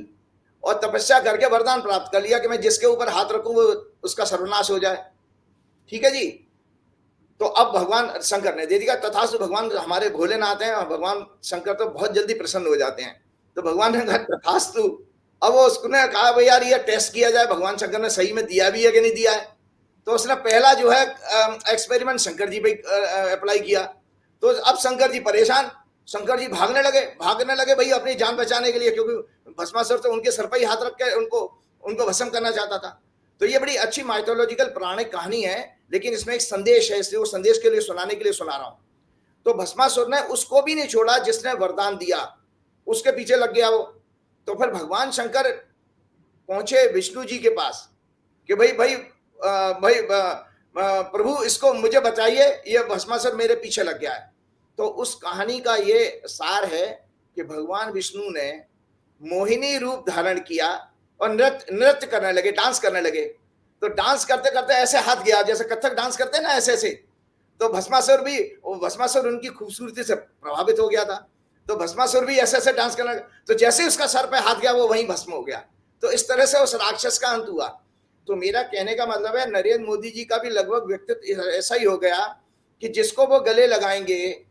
और तपस्या करके वरदान प्राप्त कर लिया कि मैं जिसके ऊपर हाथ रखूं वो उसका सर्वनाश हो जाए। ठीक है जी। तो अब भगवान शंकर ने दे दिया तथास्तु। भगवान हमारे भोलेनाथ हैं और भगवान शंकर तो बहुत जल्दी प्रसन्न हो जाते हैं। तो भगवान ने कहा तथास्तु। अब वो उसने कहा भाई यार ये टेस्ट किया जाए भगवान शंकर ने सही में दिया भी है कि नहीं दिया है। तो उसने पहला जो है एक्सपेरिमेंट शंकर जी पे अप्लाई किया। तो अब शंकर जी परेशान, शंकर जी भागने लगे भाई अपनी जान बचाने के लिए, क्योंकि भस्मासुर तो उनके सर पर ही हाथ रख के उनको भस्म करना चाहता था। तो ये बड़ी अच्छी माइथोलॉजिकल पौराणिक कहानी है, लेकिन इसमें एक संदेश है, इसलिए वो संदेश के लिए सुनाने के लिए सुना रहा हूं। तो भस्मासुर ने उसको भी नहीं छोड़ा जिसने वरदान दिया, उसके पीछे लग गया वो। तो फिर भगवान शंकर पहुंचे विष्णु जी के पास कि भाई प्रभु इसको मुझे बताइए, ये भस्मासुर मेरे पीछे लग गया है। तो उस कहानी का ये सार है कि भगवान विष्णु ने मोहिनी रूप धारण किया और नृत्य करने लगे, डांस करने लगे। तो डांस करते करते ऐसे हाथ गया जैसे कथक डांस करते हैं ना, ऐसे। तो भस्मासुर उनकी खूबसूरती से प्रभावित हो गया था। तो भस्मासुर भी ऐसे डांस करने लगा। तो जैसे ही उसका सर पे हाथ गया वो वहीं भस्म हो गया। तो इस तरह से उस राक्षस का अंत हुआ। तो मेरा कहने का मतलब है नरेंद्र मोदी जी का भी लगभग व्यक्तित्व ऐसा ही हो गया कि जिसको वो गले लगाएंगे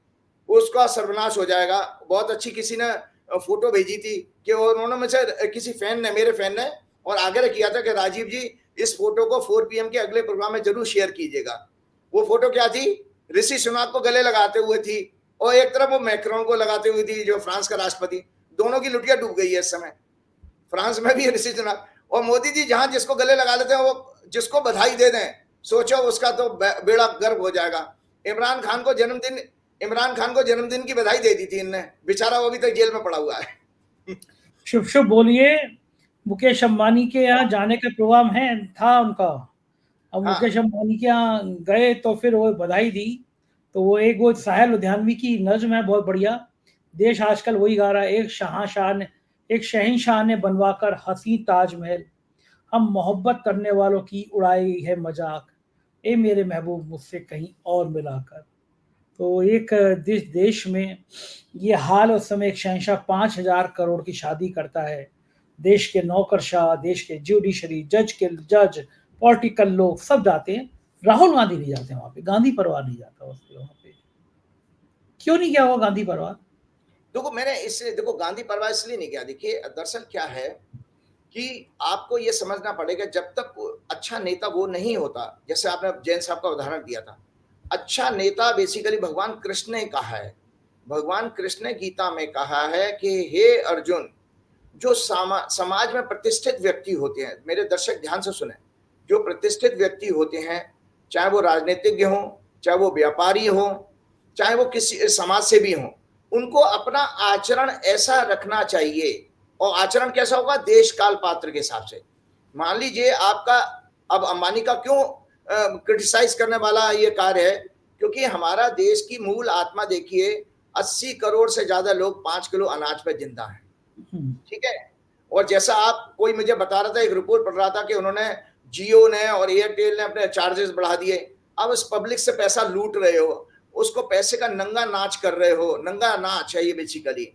उसका सर्वनाश हो जाएगा। बहुत अच्छी किसी ने फोटो भेजी थी कि उन्होंने मुझे किसी फैन ने, मेरे फैन ने, और आग्रह किया था कि राजीव जी इस फोटो को 4 PM के अगले प्रोग्राम में जरूर शेयर कीजिएगा। वो फोटो क्या थी? ऋषि सुनाक को गले लगाते हुए थी और एक तरफ वो मैक्रोन को लगाते हुए थी, जो फ्रांस का राष्ट्रपति। दोनों की लुटिया डूब गई है इस समय। फ्रांस में भी ऋषि सुनाक और मोदी जी जहां जिसको गले लगा लेते हैं वो जिसको बधाई दे दें, सोचो उसका तो बेड़ा गर्क हो जाएगा। इमरान खान को जन्मदिन की बधाई दे दी थी इनने, बेचारा वो अभी तक जेल में पड़ा हुआ है। शुभ बोलिए। मुकेश अंबानी के यहाँ जाने का प्रोग्राम था उनका, अब हाँ मुकेश अंबानी के यहाँ गए तो फिर वो बधाई दी, तो वो एक वो साहिल लुधियानवी की नज्म है बहुत बढ़िया, देश आजकल वही गा रहा है, एक शहंशाह ने बनवाकर हसी ताजमहल, हम मोहब्बत करने वालों की उड़ाई है मजाक, ए मेरे महबूब मुझसे कहीं और मिलाकर। तो एक देश में ये हाल, उस समय एक शहंशाह 5,000 करोड़ की शादी करता है, देश के नौकरशाह, देश के जुडिशरी, जज, पॉलिटिकल लोग सब जाते हैं, राहुल गांधी नहीं जाते वहां पे, गांधी परिवार नहीं जाता उसके वहां पे। क्यों नहीं गया वो गांधी परिवार? देखो, मैंने इसलिए, देखो गांधी परिवार इसलिए नहीं गया, देखिए दरअसल क्या है कि आपको ये समझना पड़ेगा, जब तक अच्छा नेता वो नहीं होता, जैसे आपने जैन साहब का उदाहरण दिया था, अच्छा नेता बेसिकली भगवान कृष्ण ने कहा है, भगवान कृष्ण ने गीता में कहा है कि हे अर्जुन, जो समाज में प्रतिष्ठित व्यक्ति होते हैं, मेरे दर्शक ध्यान से सुने, जो प्रतिष्ठित व्यक्ति होते हैं, चाहे वो राजनीतिज्ञ हो, चाहे वो व्यापारी हो, चाहे वो किसी समाज सेवी हो, उनको अपना आचरण ऐसा रखना चाहिए। और आचरण कैसा होगा? देश काल पात्र के हिसाब से। मान लीजिए आपका, अब अंबानी का क्यों क्रिटिसाइज करने वाला ये कार्य है, क्योंकि हमारा देश की मूल आत्मा देखिए, 80 करोड़ से ज्यादा लोग 5 किलो अनाज पे जिंदा है, ठीक है। और जैसा आप, कोई मुझे बता रहा था, एक रिपोर्ट पढ़ रहा था कि उन्होंने, जियो ने और एयरटेल ने अपने चार्जेस बढ़ा दिए, अब इस पब्लिक से पैसा लूट रहे हो, उसको पैसे का नंगा नाच कर रहे हो, नंगा नाच है ये बेसिकली।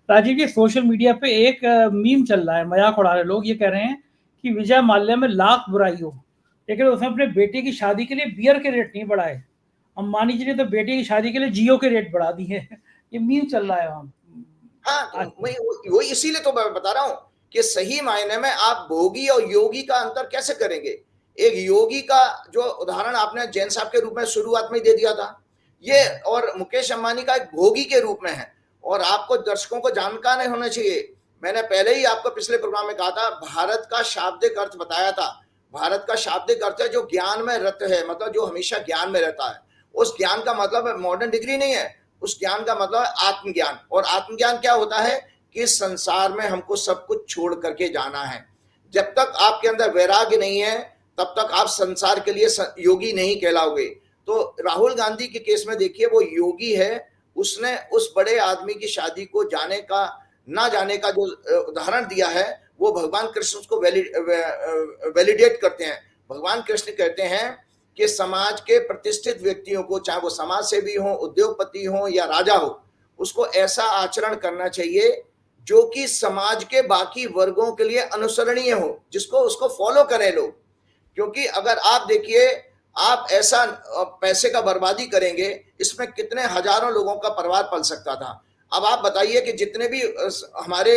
राजीव जी सोशल मीडिया पे एक मीम चल रहा है, मजाक उड़ा रहे लोग, ये कह रहे हैं कि विजय माल्या में लाख बुराई हो, लेकिन उसने अपने बेटे की शादी के लिए बियर के रेट नहीं बढ़ाए, अंबानी जी ने तो बेटे की शादी के लिए जियो के रेट बढ़ा दिए। ये मीम चल रहा है वहां। हाँ, तो वही इसीलिए तो मैं बता रहा हूं कि सही मायने में आप भोगी और योगी का अंतर कैसे करेंगे। एक योगी का जो उदाहरण आपने जैन साहब के रूप में शुरुआत में दे दिया था, ये, और मुकेश अंबानी का एक भोगी के रूप में है। और आपको दर्शकों को जानकारी होना चाहिए, मैंने पहले ही आपको पिछले प्रोग्राम में कहा था, भारत का शाब्दिक अर्थ बताया था। भारत का शाब्दिक अर्थ है जो ज्ञान में रत है, मतलब जो हमेशा ज्ञान में रहता है। उस ज्ञान का मतलब मॉडर्न डिग्री नहीं है, उस ज्ञान का मतलब है आत्मज्ञान। और आत्मज्ञान क्या होता है कि संसार में हमको सब कुछ छोड़ करके जाना है। जब तक आपके अंदर वैराग्य नहीं है, तब तक आप संसार के लिए योगी नहीं कहलाओगे। तो राहुल गांधी के केस में देखिए, वो योगी है, उसने उस बड़े आदमी की शादी को जाने का ना जाने का जो उदाहरण दिया है, वो भगवान कृष्ण उसको वैलिडेट करते हैं। भगवान कृष्ण कहते हैं कि समाज के प्रतिष्ठित व्यक्तियों को, चाहे वो समाज सेवी हो, उद्योगपति हो या राजा हो, उसको ऐसा आचरण करना चाहिए जो कि समाज के बाकी वर्गों के लिए अनुसरणीय हो, जिसको उसको फॉलो करें लोग। क्योंकि अगर आप देखिए, आप ऐसा पैसे का बर्बादी करेंगे, इसमें कितने हजारों लोगों का परिवार पल सकता था। अब आप बताइए कि जितने भी हमारे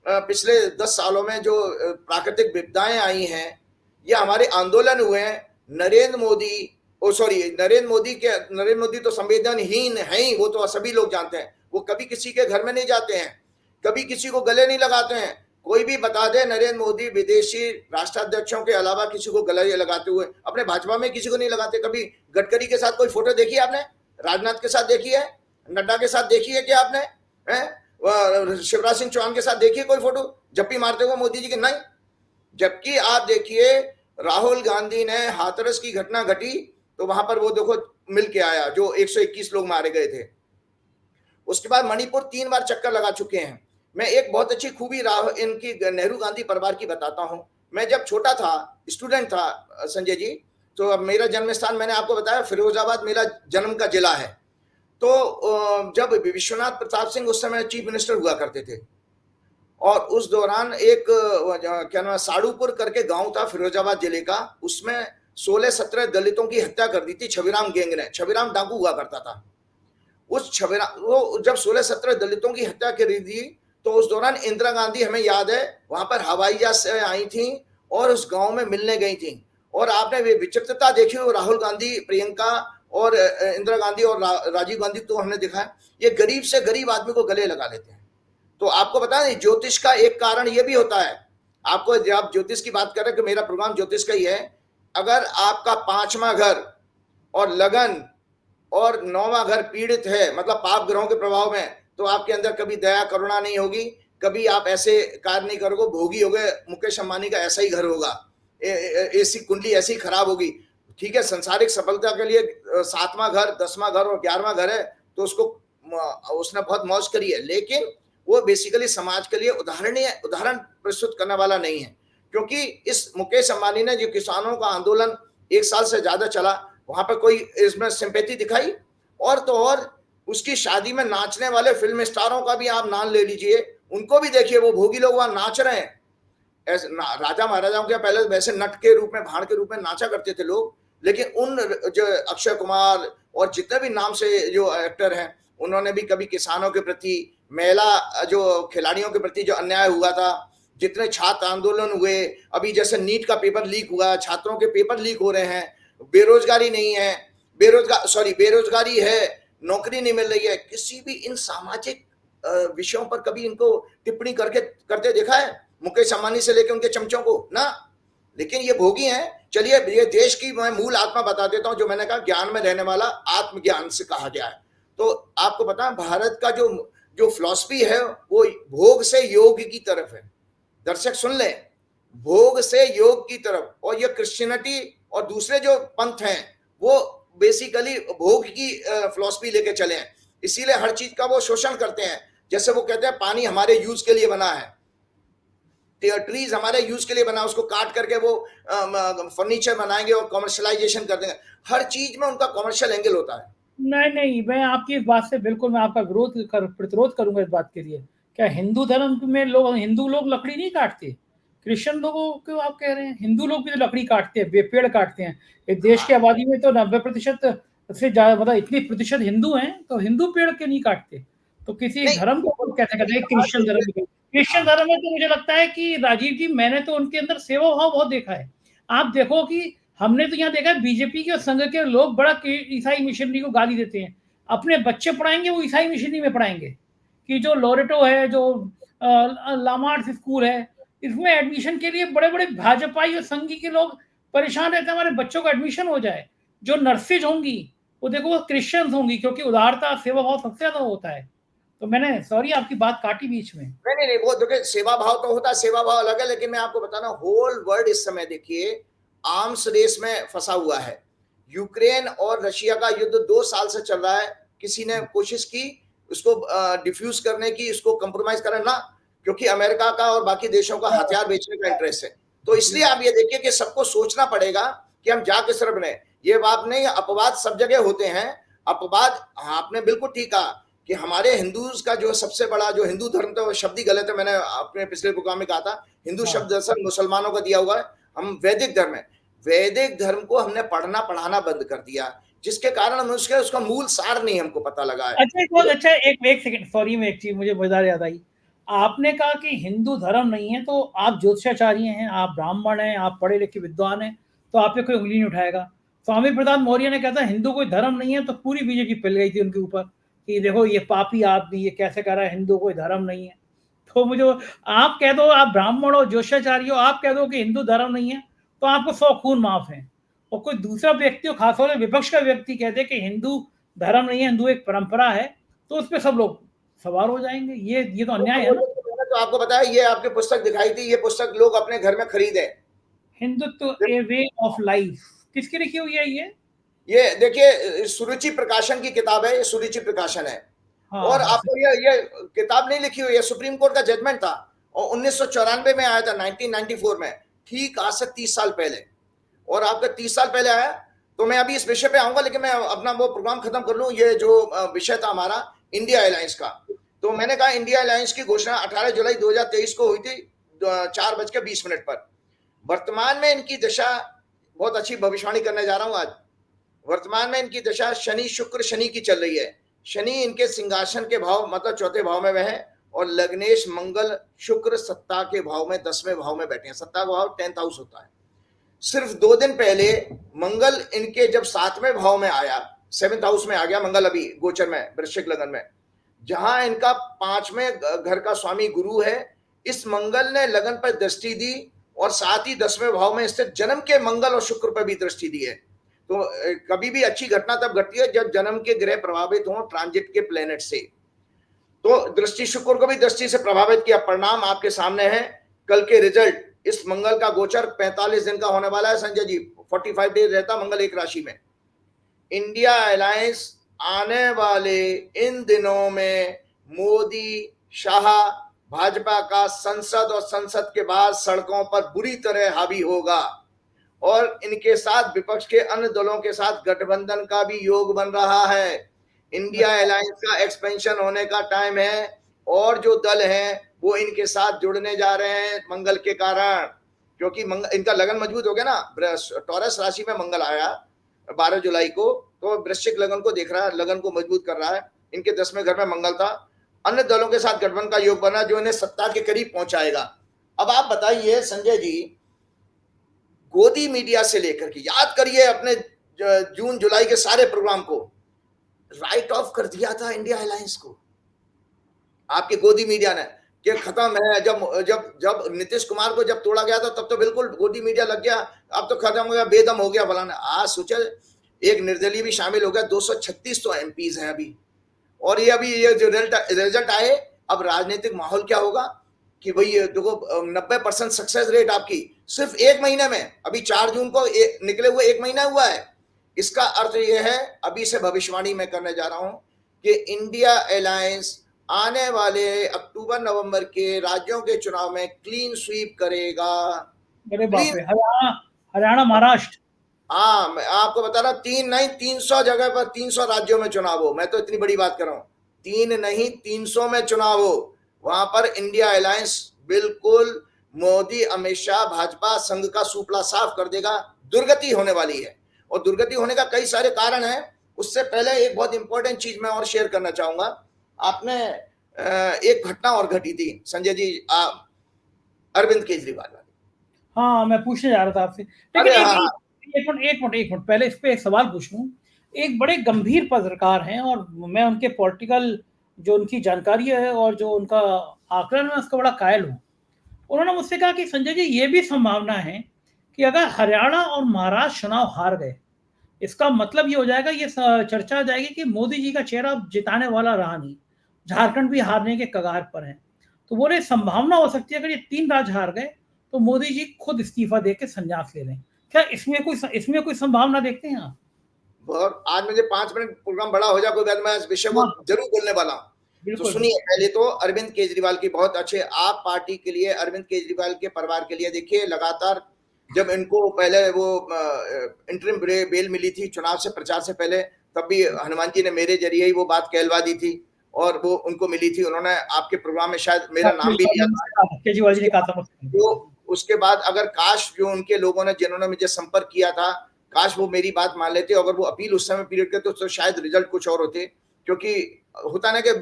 पिछले 10 सालों में जो प्राकृतिक विपदाएं आई हैं या हमारे आंदोलन हुए हैं, नरेंद्र मोदी तो संवेदनहीन है ही, वो तो सभी लोग जानते हैं। वो कभी किसी के घर में नहीं जाते हैं, कभी किसी को गले नहीं लगाते हैं। कोई भी बता दे नरेंद्र मोदी विदेशी राष्ट्राध्यक्षों के अलावा किसी को गले लगाते हुए, अपने भाजपा में किसी को नहीं लगाते। कभी गडकरी के साथ कोई फोटो देखी है आपने? राजनाथ के साथ देखी है? नड्डा के साथ देखी है क्या आपने? शिवराज सिंह चौहान के साथ देखिए कोई फोटो जप्पी मारते हुए मोदी जी के? नहीं। जबकि आप देखिए, राहुल गांधी ने हाथरस की घटना घटी तो वहां पर वो देखो मिल के आया, जो 121 लोग मारे गए थे। उसके बाद मणिपुर 3 बार चक्कर लगा चुके हैं। मैं एक बहुत अच्छी खूबी इनकी नेहरू गांधी परिवार की बताता हूं। मैं जब छोटा था, स्टूडेंट था संजय जी, तो मेरा जन्म स्थान मैंने आपको बताया फिरोजाबाद मेरा जन्म का जिला है। तो जब विश्वनाथ प्रताप सिंह उस समय चीफ मिनिस्टर हुआ करते थे, और उस दौरान एक क्या नाम, साड़ूपुर करके गांव था फिरोजाबाद जिले का, उसमें 16-17 दलितों की हत्या कर दी थी छविराम गैंग ने। छविराम डाकू हुआ करता था। उस छविराम, वो जब 16-17 दलितों की हत्या करी थी, तो उस दौरान इंदिरा गांधी, हमें याद है, वहां पर हवाई जहाज से आई थी और उस गांव में मिलने गई थी। और आपने वे विचित्रता देखी हो, राहुल गांधी, प्रियंका और इंदिरा गांधी और राजीव गांधी, तो हमने देखा है ये गरीब से गरीब आदमी को गले लगा लेते हैं। तो आपको बता दें, ज्योतिष का एक कारण ये भी होता है। आपको, जब आप ज्योतिष की बात कर रहे हैं कि मेरा प्रोग्राम ज्योतिष का ही है, अगर आपका 5वां घर और लगन और 9वां घर पीड़ित है, मतलब पाप ग्रहों के प्रभाव में, तो आपके अंदर कभी दया करुणा नहीं होगी, कभी आप ऐसे कार्य नहीं करोगे, भोगी होगे। मुकेश अंबानी का ऐसा ही घर होगा, ऐसी कुंडली ऐसी खराब होगी। ठीक है, संसारिक सफलता के लिए 7वां घर, 10वां घर और 11वां घर है, तो उसको उसने बहुत मौज करी है, लेकिन वो बेसिकली समाज के लिए उदाहरण प्रस्तुत करने वाला नहीं है। क्योंकि इस मुकेश अंबानी ने जो किसानों का आंदोलन 1 साल से ज्यादा चला, वहां पर कोई इसमें सिंपैथी दिखाई? और तो और उसकी शादी में नाचने वाले फिल्म स्टारों का भी आप नाम ले लीजिए, उनको भी देखिए, वो भोगी लोग वहां नाच रहे हैं। ऐसे राजा महाराजाओं के पहले वैसे नट के रूप में, भाड़ के रूप में नाचा करते थे लोग, लेकिन उन जो अक्षय कुमार और जितने भी नाम से जो एक्टर हैं, उन्होंने भी कभी किसानों के प्रति, महिला जो खिलाड़ियों के प्रति जो अन्याय हुआ था, जितने छात्र आंदोलन हुए, अभी जैसे नीट का पेपर लीक हुआ, छात्रों के पेपर लीक हो रहे हैं, बेरोजगारी नहीं है, बेरोजगारी है, नौकरी नहीं मिल रही है, किसी भी इन सामाजिक विषयों पर कभी इनको टिप्पणी करते देखा है? मुकेश अंबानी से लेकर उनके चमचों को ना। लेकिन ये भोगी हैं। चलिए, ये देश की मैं मूल आत्मा बता देता हूं, जो मैंने कहा ज्ञान में रहने वाला आत्मज्ञान से कहा गया है। तो आपको पता है, भारत का जो फिलॉसफी है वो भोग से योग की तरफ है। दर्शक सुन लें, भोग से योग की तरफ। और ये क्रिश्चियनिटी और दूसरे जो पंथ हैं वो बेसिकली भोग की फिलॉसफी लेके चले हैं, इसीलिए हर चीज का वो शोषण करते हैं। जैसे वो कहते हैं पानी हमारे यूज के लिए बना है, ट्रीज हमारे यूज के लिए बना, उसको काट करके वो फर्नीचर बनाएंगे और कमर्शलाइजेशन कर देंगे। हर चीज में उनका कमर्शियल एंगल होता है। नहीं, मैं आपकी इस बात से बिल्कुल, मैं आपका प्रतिरोध करूंगा इस बात के लिए। क्या हिंदू धर्म में हिंदू लोग लकड़ी नहीं काटते? क्रिश्चियन लोगों को आप कह रहे हैं? हिंदू लोग भी तो लकड़ी काटते हैं, पेड़ काटते हैं। एक देश की आबादी में तो 90% से ज्यादा, मतलब इतनी प्रतिशत हिंदू हैं, तो हिंदू पेड़ क्यों नहीं काटते? तो किसी धर्म को कैसे कहते हैं? क्रिश्चियन धर्म में तो मुझे लगता है कि राजीव जी, मैंने तो उनके अंदर सेवा भाव बहुत देखा है। आप देखो कि हमने तो यहाँ देखा है बीजेपी के और संघ के लोग बड़ा ईसाई मिशनरी को गाली देते हैं। अपने बच्चे पढ़ाएंगे वो ईसाई मिशनरी में पढ़ाएंगे कि जो लोरेटो है, जो लामार्स स्कूल है, इसमें एडमिशन के लिए बड़े बड़े भाजपाई और संघी के लोग परेशान रहते हैं, हमारे बच्चों का एडमिशन हो जाए। जो नर्सेज होंगी वो देखो वो क्रिश्चियंस होंगी, क्योंकि उदारता सेवा भाव सबसे ज्यादा होता है। तो मैंने सॉरी आपकी बात काटी बीच में। नहीं, वो देखिए, सेवा भाव तो होता है, सेवा भाव अलग है, लेकिन मैं आपको बताना, होल वर्ल्ड इस समय देखिए आर्म्स रेस में फंसा हुआ है। यूक्रेन और रशिया का युद्ध 2 साल से चल रहा है। किसी ने कोशिश की उसको डिफ्यूज करने की, उसको कंप्रोमाइज करना, क्योंकि अमेरिका का और बाकी देशों का हथियार बेचने का इंटरेस्ट है। तो इसलिए आप ये देखिए कि सबको सोचना पड़ेगा कि हम जा किस तरफ बने। ये बात नहीं, अपवाद सब जगह होते हैं। अपवाद, आपने बिल्कुल ठीक कहा कि हमारे हिंदूज का जो सबसे बड़ा जो हिंदू धर्म था, वो शब्द ही गलत है, मैंने अपने पिछले प्रोग्राम में कहा था। हिंदू शब्द दरअसल मुसलमानों का दिया हुआ है। हम वैदिक धर्म है, वैदिक धर्म को हमने पढ़ना पढ़ाना बंद कर दिया, जिसके कारण हम उसका मूल सार नहीं हमको पता लगा है। अच्छा, एक सेकंड, सॉरी, में एक चीज मुझे मजेदार याद आई। आपने कहा कि हिंदू धर्म नहीं है, तो आप ज्योतिषाचार्य हैं, आप ब्राह्मण हैं, आप पढ़े लिखे विद्वान हैं, तो आप पे कोई उंगली नहीं उठाएगा। स्वामी प्रसाद मौर्य ने कहता हिंदू कोई धर्म नहीं है, तो पूरी बीजेपी पिल गई थी उनके ऊपर कि देखो ये पापी आदमी, ये कैसे कह रहा है हिंदू कोई धर्म नहीं है। तो मुझे आप कह दो, आप ब्राह्मण हो, ज्योतिषाचार्य हो, आप कह दो कि हिंदू धर्म नहीं है, तो आपको 100 खून माफ है। और कोई दूसरा व्यक्ति हो, खासतौर से विपक्ष का व्यक्ति कहते कि हिंदू धर्म नहीं है, हिंदू एक परंपरा है, तो उस पर सब लोग सवार हो जाएंगे। ये तो अन्याय है ना। तो आपको बताया, ये आपकी पुस्तक दिखाई थी, ये पुस्तक लोग अपने घर में खरीदे, हिंदुत्व ए वे ऑफ लाइफ, किसकी लिखी हुई है ये देखिए, सुरुचि प्रकाशन की किताब है, ये सुरुचि प्रकाशन है। हाँ, और आपको ये किताब नहीं लिखी हुई है, सुप्रीम कोर्ट का जजमेंट था और 1994 में आया था, 1994 में, ठीक आज से 30 साल पहले। और आपका 30 साल पहले आया, तो मैं अभी इस विषय पे आऊंगा, लेकिन मैं अपना वो प्रोग्राम खत्म कर लूं। ये जो विषय था हमारा इंडिया अलायंस का, तो मैंने कहा इंडिया अलायंस की घोषणा 18 जुलाई 2023 को हुई थी 4:20 पर। वर्तमान में इनकी दशा, बहुत अच्छी भविष्यवाणी करने जा रहा हूं आज, वर्तमान में इनकी दशा शनि शुक्र शनि की चल रही है। शनि इनके सिंहासन के भाव मतलब 4थे भाव में वह है, और लग्नेश मंगल शुक्र सत्ता के भाव में 10वें भाव में बैठे हैं। सत्ता का भाव 10th हाउस होता है। सिर्फ 2 दिन पहले मंगल इनके जब 7वें भाव में आया, 7th हाउस में आ गया मंगल, अभी गोचर में वृश्चिक लगन में, जहां इनका 5वें घर का स्वामी गुरु है। इस मंगल ने लगन पर दृष्टि दी और साथ ही 10वें भाव में स्थित जन्म के मंगल और शुक्र पर भी दृष्टि दी है। तो कभी भी अच्छी घटना तब घटती है जब जन्म के ग्रह प्रभावित हों ट्रांजिट के प्लेनेट से। तो दृष्टि शुक्र को भी दृष्टि से प्रभावित किया। परिणाम आपके सामने है, कल के रिजल्ट इस मंगल का गोचर 45 दिन का होने वाला है संजय जी, 45 डेज रहता मंगल एक राशि में। इंडिया अलायंस आने वाले इन दिनों में मोदी शाह भाजपा का संसद और संसद के बाद सड़कों पर बुरी तरह हावी होगा और इनके साथ विपक्ष के अन्य दलों के साथ गठबंधन का भी योग बन रहा है। इंडिया अलायंस का एक्सपेंशन होने का टाइम है और जो दल हैं वो इनके साथ जुड़ने जा रहे हैं मंगल के कारण, क्योंकि इनका लगन मजबूत हो गया ना। टॉरस राशि में मंगल आया 12 जुलाई को, तो वृश्चिक लगन को देख रहा है, लगन को मजबूत कर रहा है। इनके 10वें घर में मंगल था, अन्य दलों के साथ गठबंधन का योग बना जो इन्हें सत्ता के करीब पहुंचाएगा। अब आप बताइए संजय जी, गोदी मीडिया से लेकर के याद करिए अपने जून जुलाई के सारे प्रोग्राम को राइट ऑफ कर दिया था इंडिया अलायंस को आपके गोदी मीडिया ने, कि खत्म है। जब नीतीश कुमार को जब तोड़ा गया था तब तो बिल्कुल गोदी मीडिया लग गया, अब तो खत्म हो गया, बेदम हो गया फलाना। आज सोचा एक निर्दलीय भी शामिल हो गया, 236 तो एमपीज हैं अभी, और ये अभी ये जो रिजल्ट आए, अब राजनीतिक माहौल क्या होगा कि भाई देखो 90% सक्सेस रेट आपकी सिर्फ एक महीने में, अभी 4 जून को निकले हुए 1 महीना हुआ है। इसका अर्थ यह है, अभी से भविष्यवाणी मैं करने जा रहा हूं कि इंडिया अलायंस आने वाले अक्टूबर नवंबर के राज्यों के चुनाव में क्लीन स्वीप करेगा। अरे बाप रे, हरियाणा महाराष्ट्र, हाँ मैं आपको बता रहा, 3 नहीं 300 जगह पर 300 राज्यों में चुनाव हो। मैं तो इतनी बड़ी बात कर रहा हूं, 3 नहीं 300 में चुनाव हो। वहां पर इंडिया अलायंस बिल्कुल मोदी अमित शाह भाजपा संघ का सूपड़ा साफ कर देगा। दुर्गति होने वाली है और दुर्गति होने का कई सारे कारण है। उससे पहले एक बहुत इंपॉर्टेंट चीज मैं और शेयर करना चाहूंगा। आपने एक घटना और घटी थी संजय जी, अरविंद केजरीवाल वाली। हाँ मैं पूछने जा रहा था आपसे, लेकिन एक मिनट पहले इस पे एक सवाल पूछ लूं। एक बड़े गंभीर पत्रकार हैं और मैं उनके पॉलिटिकल जो उनकी जानकारी है और जो उनका आकलन है उसका बड़ा कायल हूँ। उन्होंने मुझसे कहा कि संजय जी ये भी संभावना है कि अगर हरियाणा और महाराष्ट्र चुनाव हार गए, इसका मतलब ये हो जाएगा, ये चर्चा आ जाएगी कि मोदी जी का चेहरा जिताने वाला रहा नहीं, झारखंड भी हारने के कगार पर है। तो बोले संभावना हो सकती है अगर ये 3 राज्य हार गए तो मोदी जी खुद इस्तीफा देके संन्यास ले लें। क्या इसमें कोई संभावना देखते हैं आप? और आज मुझे 5 मिनट प्रोग्राम बड़ा हो जाए कोई बात, मैं इस विषय को जरूर बोलने वाला हूँ। तो सुनिए, पहले तो अरविंद केजरीवाल की बहुत अच्छे आप पार्टी के लिए, अरविंद केजरीवाल के परिवार के लिए देखिए, लगातार जब इनको पहले वो इंटरिम बेल मिली थी चुनाव से प्रचार से पहले, तब भी हनुमान जी ने मेरे जरिए ही वो बात कहलवा दी थी और वो उनको मिली थी। उन्होंने आपके प्रोग्राम में शायद मेरा नाम भी लिया था, केजरीवाल जी ने कहा था। तो उसके बाद अगर काश जो उनके लोगों ने जिन्होंने मुझे संपर्क किया था, काश वो मेरी बात मान लेते, अगर वो अपील उस समय पीरियड करते तो शायद रिजल्ट कुछ और होते। क्योंकि होता ना कि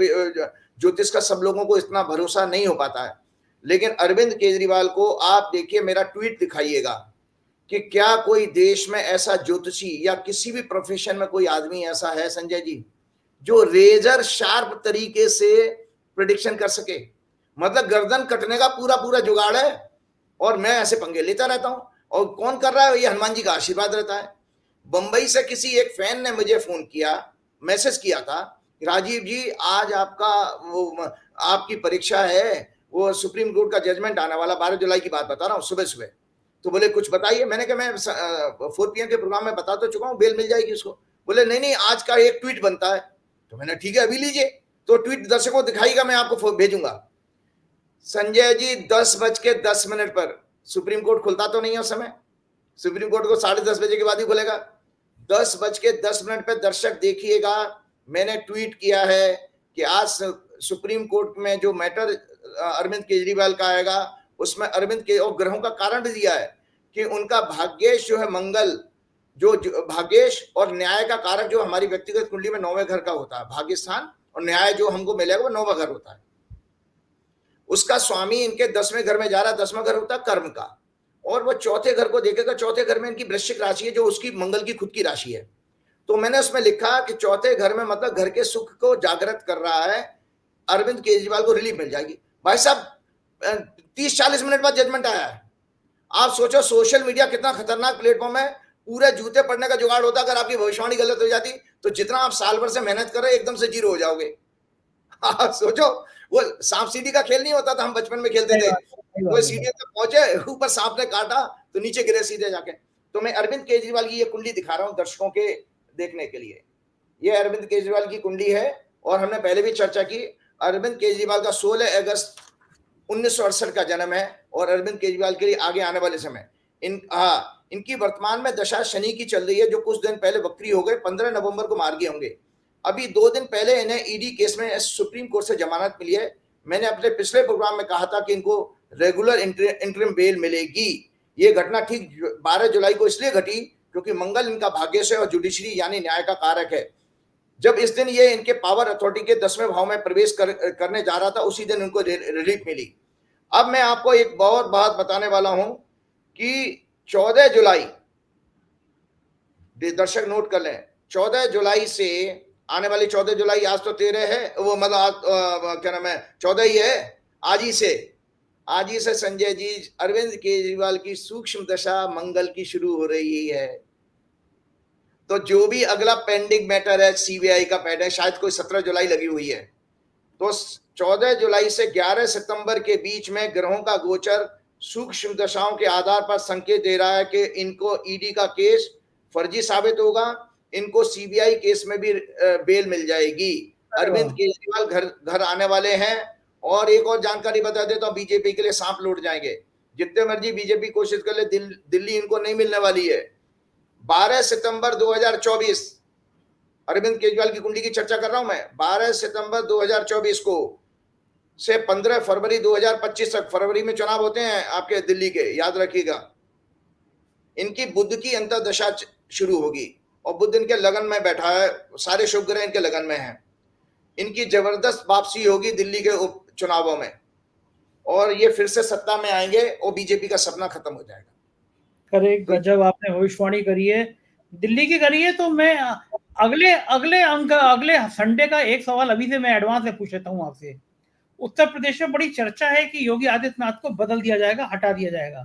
ज्योतिष का सब लोगों को इतना भरोसा नहीं हो पाता है। लेकिन अरविंद केजरीवाल को आप देखिए, मेरा ट्वीट दिखाइएगा कि क्या कोई देश में ऐसा ज्योतिषी या किसी भी प्रोफेशन में कोई आदमी ऐसा है संजय जी जो रेजर शार्प तरीके से प्रेडिक्शन कर सके। मतलब गर्दन कटने का पूरा जुगाड़ है और मैं ऐसे पंगे लेता रहता हूं। और कौन कर रहा है? ये हनुमान जी का आशीर्वाद रहता है। बंबई से किसी एक फैन ने मुझे फोन किया, मैसेज किया था, राजीव जी आज आपकी परीक्षा है, वो सुप्रीम कोर्ट का जजमेंट आने वाला, 12 जुलाई की बात बता रहा हूँ, सुबह। तो बोले कुछ बताइए। मैंने कहा मैं 4 PM के प्रोग्राम में बता तो चुका हूँ, बेल मिल जाएगी उसको। बोले नहीं आज का एक ट्वीट बनता है। तो मैंने ठीक है अभी लीजिए। तो ट्वीट दर्शकों दिखाईगा, मैं आपको भेजूंगा। संजय जी 10:10 पर सुप्रीम कोर्ट खुलता तो नहीं है उस समय, सुप्रीम कोर्ट को 10:30 बजे के बाद ही खुलेगा। 10:10 पे दर्शक देखिएगा, मैंने ट्वीट किया है कि आज सुप्रीम कोर्ट में जो मैटर अरविंद केजरीवाल का आएगा उसमें अरविंद के और ग्रहों का कारण भी दिया है कि उनका भाग्येश जो है मंगल, जो भाग्येश और न्याय का कारक जो हमारी व्यक्तिगत कुंडली में 9वें घर का होता है, भाग्य स्थान, और न्याय जो हमको मिलेगा वो 9वां घर होता है। उसका स्वामी इनके 10वें घर में जा रहा है। 10वां घर होता है कर्म का, और वो 4थे घर को देखेगा। 4थे घर में इनकी वृश्चिक राशि है जो उसकी मंगल की खुद की राशि है। तो मैंने उसमें लिखा कि 4थे घर में मतलब घर के सुख को जागृत कर रहा है। अरविंद केजरीवाल को रिलीफ मिल जाएगी। भाई साहब 30-40 मिनट बाद जजमेंट आया है। आप सोचो सोशल मीडिया कितना खतरनाक प्लेटफॉर्म है। पूरे जूते पड़ने का जुगाड़ होता अगर आपकी भविष्यवाणी गलत हो जाती तो जितना आप साल भर से मेहनत कर रहे एकदम से जीरो हो जाओगे। आप सोचो वो सांप सीढ़ी का खेल नहीं होता था, हम बचपन में खेलते थे, वो सीढ़ी तक पहुंचे, ऊपर सांप ने काटा तो नीचे गिरे सीधे जाके। तो मैं अरविंद केजरीवाल की ये कुंडली दिखा रहा हूं दर्शकों के देखने के लिए। ये अरविंद केजरीवाल की कुंडली है और हमने पहले भी चर्चा की। अरविंद केजरीवाल का 16 अगस्त 1968 का जन्म है और अरविंद केजरीवाल के लिए आगे आने वाले समय इनकी वर्तमान में दशा शनि की चल रही है, जो कुछ दिन पहले वक्री हो गए, 15 नवंबर को मार गए होंगे। अभी 2 दिन पहले इन्हें ईडी केस में सुप्रीम कोर्ट से जमानत मिली है। मैंने अपने पिछले प्रोग्राम में कहा था कि इनको रेगुलर इंटरिम बेल मिलेगी। ये घटना ठीक 12 जुलाई को इसलिए घटी क्योंकि मंगल इनका भाग्य और जुडिशरी यानी न्याय का कारक है। जब इस दिन ये इनके पावर अथॉरिटी के 10वें भाव में प्रवेश करने जा रहा था, उसी दिन उनको रिलीफ मिली। अब मैं आपको एक बहुत बात बताने वाला हूं कि 14 जुलाई, दर्शक नोट कर लें, 14 जुलाई से आने वाली 14 जुलाई, आज तो 13 है, वो मतलब क्या नाम है, 14 ही है, आज ही से संजय जी अरविंद केजरीवाल की सूक्ष्म दशा मंगल की शुरू हो रही है। तो जो भी अगला पेंडिंग मैटर है सीबीआई का पेंड है, शायद कोई 17 जुलाई लगी हुई है, तो 14 जुलाई से 11 सितंबर के बीच में ग्रहों का गोचर सूक्ष्म दशाओं के आधार पर संकेत दे रहा है कि इनको ईडी का केस फर्जी साबित होगा, इनको सीबीआई केस में भी बेल मिल जाएगी। अरविंद केजरीवाल घर आने वाले हैं। और एक और जानकारी बता देता हूं, बीजेपी के लिए सांप लौट जाएंगे। जितने मर्जी बीजेपी कोशिश कर ले, दिल्ली इनको नहीं मिलने वाली है। 12 सितंबर 2024, अरविंद केजरीवाल की कुंडली की चर्चा कर रहा हूं मैं, 12 सितंबर 2024 को से 15 फरवरी 2025 तक, फरवरी में चुनाव होते हैं आपके दिल्ली के, याद रखिएगा, इनकी बुध की अंतर्दशा शुरू होगी और बुध इनके लगन में बैठा है, सारे शुभ ग्रह इनके लगन में हैं। इनकी जबरदस्त वापसी होगी दिल्ली के उपचुनावों में और ये फिर से सत्ता में आएंगे और बीजेपी का सपना खत्म हो जाएगा। अरे गजब, आपने भविष्यवाणी करी है, दिल्ली की करी है। तो मैं अगले संडे का एक सवाल अभी से मैं एडवांस में पूछ लेता हूँ आपसे। उत्तर प्रदेश में बड़ी चर्चा है कि योगी आदित्यनाथ को बदल दिया जाएगा, हटा दिया जाएगा।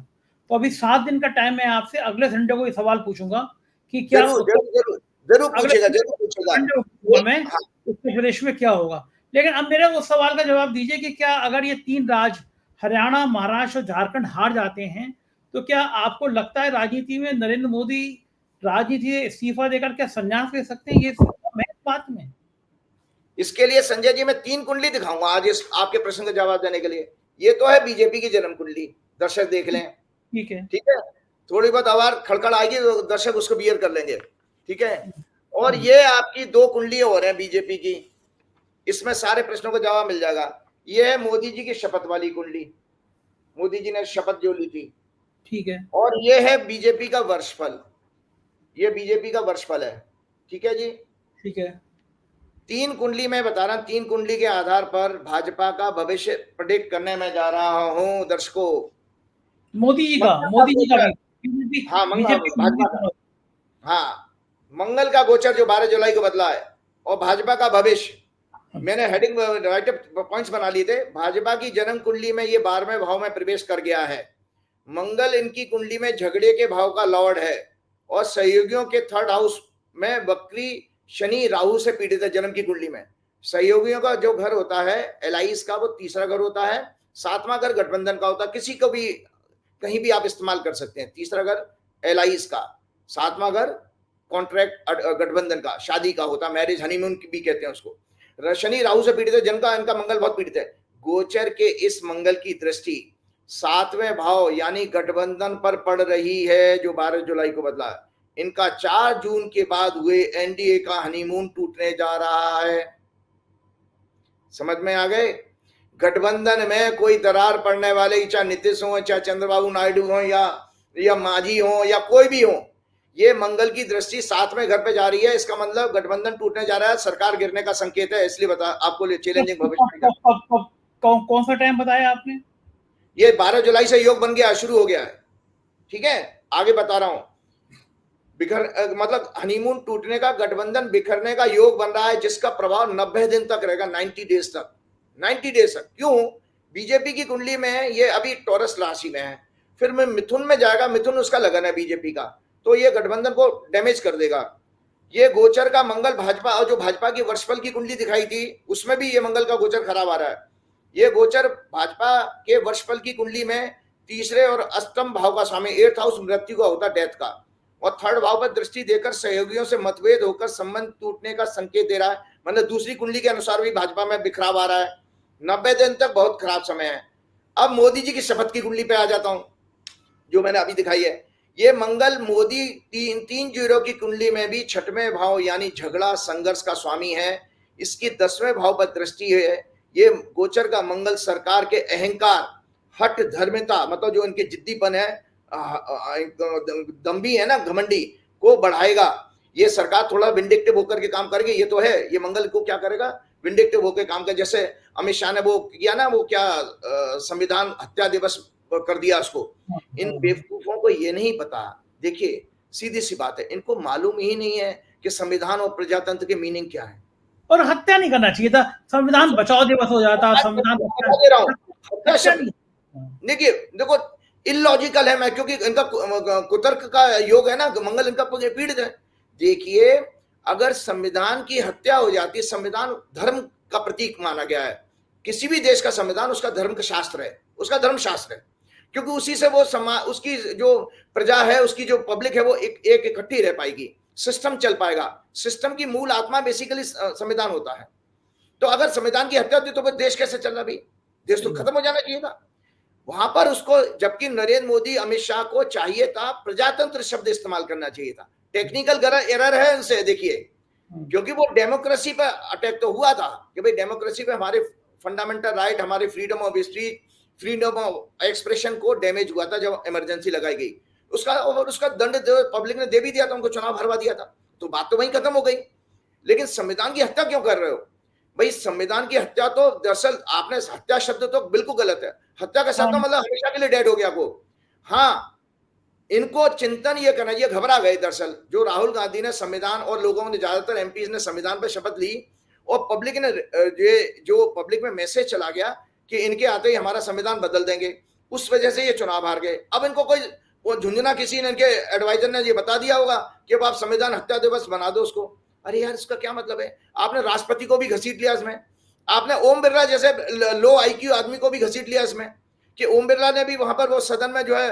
तो अभी 7 दिन का टाइम है आपसे, अगले संडे को ये सवाल पूछूंगा कि क्या जरूर पूछेगा मैं उत्तर प्रदेश में क्या होगा। लेकिन अब मेरे उस सवाल का जवाब दीजिए कि क्या अगर ये 3 राज्य हरियाणा, महाराष्ट्र और झारखंड हार जाते हैं तो क्या आपको लगता है राजनीति में नरेंद्र मोदी राजनीति से इस्तीफा देकर क्या संन्यास ले सकते हैं? ये बात में इसके लिए संजय जी मैं 3 कुंडली दिखाऊंगा आज इस आपके प्रश्न का जवाब देने के लिए। ये तो है बीजेपी की जन्म कुंडली, दर्शक देख लें। ठीक है, थोड़ी बहुत आवाज खड़खड़ आएगी तो दर्शक उसको बियर कर लेंगे, ठीक है। और ये आपकी 2 कुंडली हो रहे हैं बीजेपी की, इसमें सारे प्रश्नों का जवाब मिल जाएगा। ये है मोदी जी की शपथ वाली कुंडली, मोदी जी ने शपथ जो ली थी, ठीक है। और ये है बीजेपी का वर्षफल, ये बीजेपी का वर्षफल है, ठीक है जी, ठीक है। 3 कुंडली में बता रहा हूं, 3 कुंडली के आधार पर भाजपा का भविष्य प्रेडिक्ट करने में जा रहा हूं दर्शकों। मोदी जी का भी, हाँ भाजपा का, हाँ मंगल का गोचर जो 12 जुलाई को बदला है और भाजपा का भविष्य, मैंने हेडिंग राइटअप पॉइंट्स बना लिए थे। भाजपा की जन्म कुंडली में ये 12वें भाव में प्रवेश कर गया है। मंगल इनकी कुंडली में झगड़े के भाव का लॉर्ड है और सहयोगियों के 3rd हाउस में वक्री शनि राहु से पीड़ित है। जन्म की कुंडली में सहयोगियों का जो घर होता है एलाइस का, वो 3रा घर होता है। 7वां घर गठबंधन का होता है, किसी को भी कहीं भी आप इस्तेमाल कर सकते हैं। 3रा घर एलाइस का, 7वां घर कॉन्ट्रैक्ट गठबंधन का, शादी का होता, मैरिज हनीमून भी कहते हैं उसको। शनि राहु से पीड़ित है, जिनका इनका मंगल बहुत पीड़ित है। गोचर के इस मंगल की दृष्टि 7वें भाव यानी गठबंधन पर पड़ रही है जो 12 जुलाई को बदला है। इनका 4 जून के बाद हुए एनडीए का हनीमून टूटने जा रहा है। समझ में आ गए? गठबंधन में कोई दरार पड़ने वाले, चाहे नीतीश हो, चाहे चंद्रबाबू नायडू हो, या मांझी हो, या कोई भी हो, ये मंगल की दृष्टि 7वें घर पे जा रही है। इसका मतलब गठबंधन टूटने जा रहा है, सरकार गिरने का संकेत है। इसलिए बता आपको चैलेंजिंग भविष्य। कौन सा टाइम बताया आपने? ये 12 जुलाई से योग बन गया, शुरू हो गया है, ठीक है। आगे बता रहा हूं, मतलब हनीमून टूटने का, गठबंधन बिखरने का योग बन रहा है, जिसका प्रभाव 90 दिन तक रहेगा, 90 डेज तक, 90 डेज तक। क्यों? बीजेपी की कुंडली में ये अभी टॉरस राशि में है, फिर में मिथुन में जाएगा, मिथुन उसका लगन है बीजेपी का, तो ये गठबंधन को डैमेज कर देगा। ये गोचर का मंगल भाजपा, और जो भाजपा की वर्षफल की कुंडली दिखाई थी उसमें भी ये मंगल का गोचर खराब आ रहा है। ये गोचर भाजपा के वर्षफल की कुंडली में तीसरे और अष्टम भाव का स्वामी, 8th हाउस मृत्यु का होता, डेथ का, और 3rd भाव पर दृष्टि देकर सहयोगियों से मतभेद होकर संबंध टूटने का संकेत दे रहा है। मतलब दूसरी कुंडली के अनुसार भी भाजपा में बिखराव आ रहा है। 90 दिन तक बहुत खराब समय है। अब मोदी जी की शपथ की कुंडली पे आ जाता हूं, जो मैंने अभी दिखाई है। ये मंगल मोदी 3-3-0 की कुंडली में भी 6वें भाव यानी झगड़ा संघर्ष का स्वामी है। इसकी 10वें भाव पर दृष्टि है। ये गोचर का मंगल सरकार के अहंकार, हठ, धर्मिता, मतलब जो इनके जिद्दीपन है, दम्भी है ना, घमंडी, को बढ़ाएगा। ये सरकार थोड़ा विंडिक्टिव होकर के काम करेगी, ये तो है। ये मंगल को क्या करेगा, विंडिक्टिव होकर काम कर। जैसे अमित शाह ने वो किया ना, वो क्या संविधान हत्या दिवस कर दिया उसको। इन बेवकूफों को ये नहीं पता, देखिए सीधी सी बात है, इनको मालूम ही नहीं है कि संविधान और प्रजातंत्र के मीनिंग क्या है। और हत्या नहीं करना चाहिए था, संविधान बचाओ दिवस हो जाता, संविधान दे रहा हूँ। देखिए देखो इलॉजिकल है मैं, क्योंकि इनका कुतर्क का योग है ना, मंगल इनका पीड़ित है। देखिए अगर संविधान की हत्या हो जाती है, संविधान धर्म का प्रतीक माना गया है, किसी भी देश का संविधान उसका धर्म का शास्त्र है, उसका धर्म शास्त्र है, क्योंकि उसी से वो उसकी जो प्रजा है, उसकी जो पब्लिक है, वो एक इकट्ठी रह पाएगी, सिस्टम चल पाएगा। सिस्टम की मूल आत्मा बेसिकली संविधान होता है। तो अगर संविधान की हत्या होती तो फिर देश कैसे चल रहा भाई, देश तो खत्म हो जाना चाहिए था। वहां पर उसको, जबकि नरेंद्र मोदी अमित शाह को चाहिए था प्रजातंत्र शब्द इस्तेमाल करना चाहिए था। टेक्निकल एरर है इनसे, देखिए, क्योंकि वो डेमोक्रेसी पर अटैक तो हुआ था कि भाई डेमोक्रेसी पे हमारे फंडामेंटल राइट, हमारे freedom of speech, freedom of expression को डैमेज हुआ था जब इमरजेंसी लगाई गई। उसका दंड पब्लिक ने दे भी दिया था, उनको चुनाव हरवा दिया था, तो बात तो वहीं खत्म हो गई। लेकिन संविधान की हत्या क्यों कर रहे हो भाई? संविधान की हत्या तो दरअसल आपने, हत्या शब्द तो बिल्कुल गलत है। हत्या का शब्द मतलब हमेशा के लिए डेड हो गया वो। हाँ, इनको चिंतन ये करना, ये घबरा गए दरअसल। जो राहुल गांधी ने संविधान, और लोगों ने, ज्यादातर एमपीज ने संविधान पर शपथ ली, और पब्लिक ने, जो पब्लिक में मैसेज चला गया कि इनके आते ही हमारा संविधान बदल देंगे, उस वजह से ये चुनाव हार गए। अब इनको कोई वो झुंझुना किसी ने, इनके एडवाइजर ने ये बता दिया होगा कि अब आप संविधान हत्या दिवस बना दो उसको। अरे यार, इसका क्या मतलब है? आपने राष्ट्रपति को भी घसीट लिया इसमें, आपने ओम बिरला जैसे लो आईक्यू आदमी को भी घसीट लिया इसमें, कि ओम बिरला ने भी वहां पर वो सदन में जो है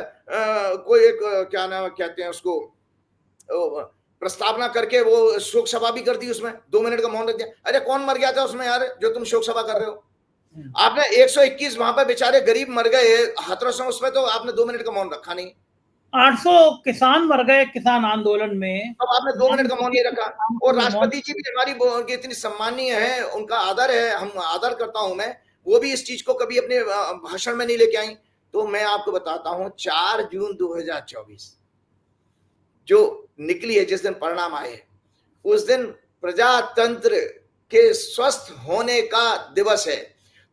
कोई एक क्या नाम कहते हैं उसको, प्रस्तावना करके वो शोक सभा भी कर दी, उसमें 2 मिनट का मौन रख दिया। अरे कौन मर गया था उसमें यार, जो तुम शोक सभा कर रहे हो? आपने 121 वहां पर बेचारे गरीब मर गए हाथरस में, उसमें तो आपने 2 मिनट का मौन रखा नहीं। 800 किसान मर गए किसान आंदोलन में, अब आपने 2 मिनट का मौन नहीं रखा। और राष्ट्रपति जी भी हमारी इतनी सम्मानीय है, उनका आदर है, हम आदर करता हूं मैं, वो भी इस चीज को कभी अपने भाषण में नहीं लेके आई। तो मैं आपको बताता हूं, 4 जून 2024 जो निकली है, जिस दिन परिणाम आए, उस दिन प्रजातंत्र के स्वस्थ होने का दिवस है।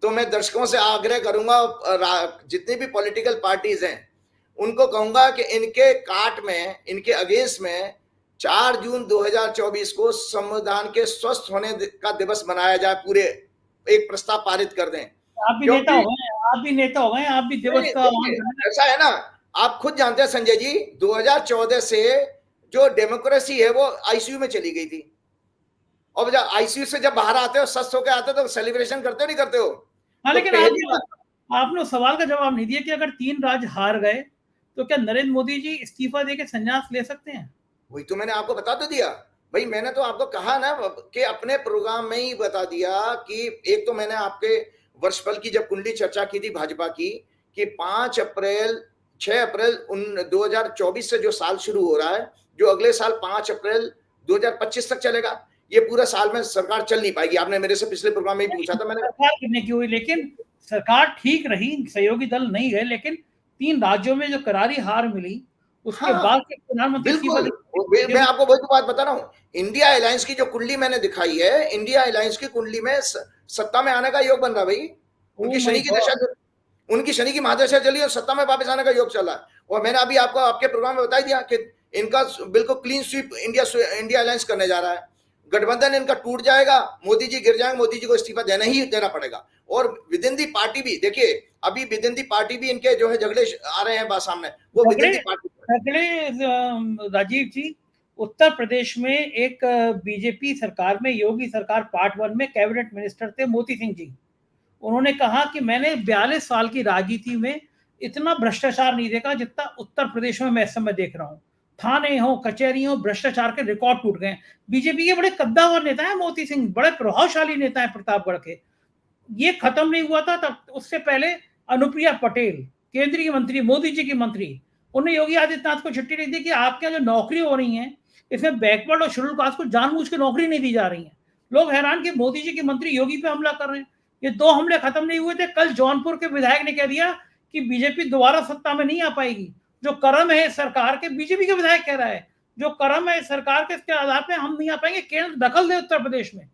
तो मैं दर्शकों से आग्रह करूंगा, जितनी भी पॉलिटिकल पार्टीज हैं उनको कहूंगा कि इनके काट में, इनके अगेंस्ट में 4 जून 2024 को संविधान के स्वस्थ होने का दिवस मनाया जाए, पूरे एक प्रस्ताव पारित कर दें। आप भी नेता हो गए, आप भी दिवस का ऐसा है ना, आप खुद जानते हैं संजय जी, 2014 से जो डेमोक्रेसी है वो आईसीयू में चली गई थी, और जब आईसीयू से जब बाहर आते हो, स्वस्थ होकर आते हो, तो सेलिब्रेशन करते हो नहीं करते हो? हाँ, लेकिन आपने सवाल का जवाब नहीं दिया कि अगर 3 राज्य हार गए तो क्या नरेंद्र मोदी जी इस्तीफा देके संन्यास ले सकते हैं? वही तो मैंने आपको बता तो दिया भाई, मैंने तो आपको कहा ना कि अपने प्रोग्राम में ही बता दिया कि एक तो मैंने आपके वर्षफल की जब कुंडली चर्चा की थी भाजपा की, कि 6 अप्रैल 2024 से जो साल शुरू हो रहा है, जो अगले साल 5 अप्रैल 2025 तक चलेगा, ये पूरा साल में सरकार चल नहीं पाएगी। आपने मेरे से पिछले प्रोग्राम में ही पूछा था मैंने, सरकार गिरने की हुई, लेकिन सरकार ठीक रही, सहयोगी दल नहीं गए, लेकिन 3 राज्यों में जो करारी हार मिली, उसके बाद प्रधानमंत्री बिल्कुल, मैं आपको वही बात बता रहा हूँ। इंडिया अलायंस की जो कुंडली मैंने दिखाई है, इंडिया अलायंस की कुंडली में सत्ता में आने का योग बन रहा भाई। उनकी शनि की दशा, उनकी शनि की महादशा चली और सत्ता में वापस आने का योग चला। और मैंने अभी आपको आपके प्रोग्राम में बता दिया कि इनका बिल्कुल क्लीन स्वीप इंडिया अलायंस करने जा रहा है। गठबंधन इनका टूट जाएगा, मोदी जी गिर जाएंगे, मोदी जी को इस्तीफा देना ही देना पड़ेगा। और विद इन दी पार्टी भी, देखिए अभी विद इन दी पार्टी भी इनके जो है झगड़े आ रहे हैं बात सामने, वो within the party Rajeev ji, Uttar Pradesh में एक बीजेपी सरकार में, योगी सरकार पार्ट 1 में कैबिनेट मिनिस्टर थे मोती सिंह जी, उन्होंने कहा कि मैंने 42 साल की राजनीति में इतना भ्रष्टाचार नहीं देखा जितना उत्तर प्रदेश में मैं इस समय देख रहा हूँ। थाने हो, कचहरी हो, भ्रष्टाचार के रिकॉर्ड टूट गए। बीजेपी के बड़े कद्दावर नेता है मोती सिंह, बड़े प्रभावशाली नेता है प्रतापगढ़ के। ये खत्म नहीं हुआ था तब, उससे पहले अनुप्रिया पटेल केंद्रीय मंत्री, मोदी जी की मंत्री, उन्हें योगी आदित्यनाथ को चिट्ठी लिख दी कि आपके यहाँ जो नौकरी हो रही है इसमें बैकवर्ड और शेड्यूल कास्ट को जानबूझ के नौकरी नहीं दी जा रही है। लोग हैरान कि मोदी जी के मंत्री योगी पे हमला कर रहे हैं। ये 2 हमले खत्म नहीं हुए थे। कल जौनपुर के विधायक ने कह दिया कि बीजेपी दोबारा सत्ता में नहीं आ पाएगी। जो कर्म है सरकार के, बीजेपी के विधायक कह रहा है, जो कर्म है सरकार के, इसके आधार पे हम नहीं आ पाएंगे, केंद्र दखल दे उत्तर प्रदेश में।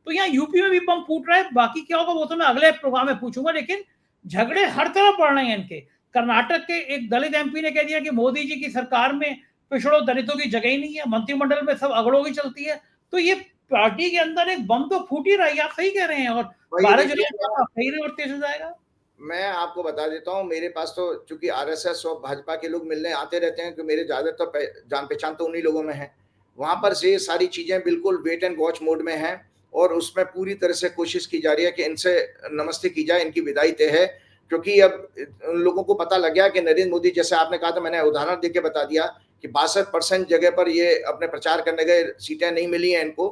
तो यहाँ यूपी में भी बम फूट रहा है। बाकी क्या होगा वो तो मैं अगले प्रोग्राम में पूछूंगा, लेकिन झगड़े हर तरफ पड़ रहे हैं इनके। कर्नाटक के एक दलित एमपी ने कह दिया कि मोदी जी की सरकार में पिछड़ों दलितों की जगह ही नहीं है, मंत्रिमंडल में सब अगड़ों की चलती है। तो ये पार्टी के अंदर एक बम तो फूट ही रहा है, आप सही कह रहे हैं। और 12 जुलाई और तेज हो जाएगा। मैं आपको बता देता हूँ, मेरे पास तो चूंकि आरएसएस और भाजपा के लोग मिलने आते रहते हैं, कि मेरे ज्यादातर जान पहचान तो उन्हीं लोगों में है। वहां पर से सारी चीजें बिल्कुल वेट एंड वॉच मोड में हैं, और उसमें पूरी तरह से कोशिश की जा रही है कि इनसे नमस्ते की जाए, इनकी विदाई तय है। क्योंकि अब उन लोगों को पता लग गया कि नरेंद्र मोदी, जैसे आपने कहा था, मैंने उदाहरण देके बता दिया कि 62% जगह पर ये अपने प्रचार करने गए, सीटें नहीं मिली हैं इनको।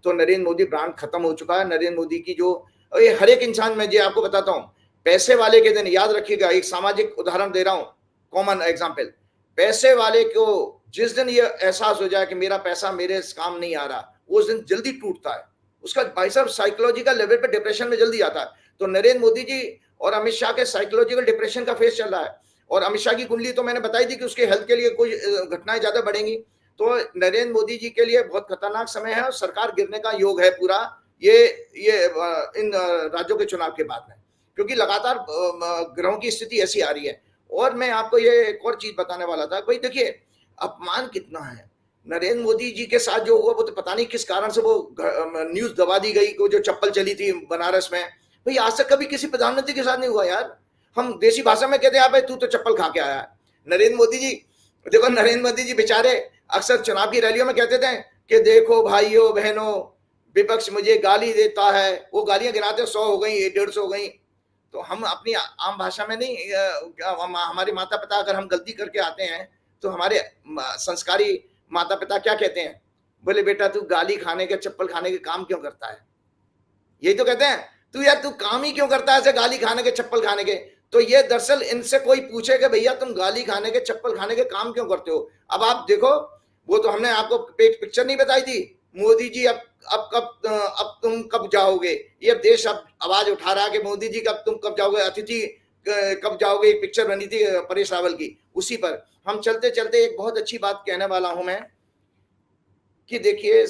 तो नरेंद्र मोदी ब्रांड खत्म हो चुका है। नरेंद्र मोदी की जो, ये हर एक इंसान, मैं ये आपको बताता हूँ, पैसे वाले के दिन, याद रखिएगा, एक सामाजिक उदाहरण दे रहा हूं, कॉमन एग्जांपल। पैसे वाले को जिस दिन ये एहसास हो जाए कि मेरा पैसा मेरे काम नहीं आ रहा, उस दिन जल्दी टूटता है उसका, भाई साहब, साइकोलॉजिकल लेवल पे डिप्रेशन में जल्दी आता है। तो नरेंद्र मोदी जी और अमित शाह के साइकोलॉजिकल डिप्रेशन का फेस चल रहा है। और अमित शाह की कुंडली तो मैंने बताई थी कि उसके हेल्थ के लिए कोई घटनाएं ज्यादा बढ़ेंगी। तो नरेंद्र मोदी जी के लिए बहुत खतरनाक समय है, और सरकार गिरने का योग है पूरा ये इन राज्यों के चुनाव के बाद में, क्योंकि लगातार ग्रहों की स्थिति ऐसी आ रही है। और मैं आपको ये एक और चीज बताने वाला था, भाई देखिए अपमान कितना है नरेंद्र मोदी जी के साथ जो हुआ, वो तो पता नहीं किस कारण से वो न्यूज दबा दी गई, जो चप्पल चली थी बनारस में। भाई आज तक कभी किसी प्रधानमंत्री के साथ नहीं हुआ यार। हम देसी भाषा में कहते हैं भाई तू तो चप्पल खा के आया है। नरेंद्र मोदी जी, देखो नरेंद्र मोदी जी बेचारे अक्सर चुनाव की रैलियों में कहते थे कि देखो भाइयों बहनों, विपक्ष मुझे गाली देता है। वो गालियां गिनाते 100 हो गई, 150 हो गई। तो हम अपनी आम भाषा में नहीं, हमारे माता पिता अगर हम गलती करके आते हैं तो हमारे संस्कारी माता पिता क्या कहते हैं, बोले बेटा तू गाली खाने के, चप्पल खाने के काम क्यों करता है। यही तो कहते हैं, तू यार तू काम ही क्यों करता है ऐसे गाली खाने के, चप्पल खाने के। तो ये दरअसल इनसे कोई पूछे कि भैया तुम गाली खाने के, चप्पल खाने के काम क्यों करते हो। अब आप देखो, वो तो हमने आपको एक पिक्चर नहीं बताई थी, मोदी जी अब तुम कब जाओगे। ये देश अब आवाज उठा रहा है कि मोदी जी तुम कब जाओगे, अतिथि कब जाओगे। एक पिक्चर बनी थी परेश रावल की, उसी पर हम चलते चलते एक बहुत अच्छी बात कहने वाला हूं मैं, कि देखिए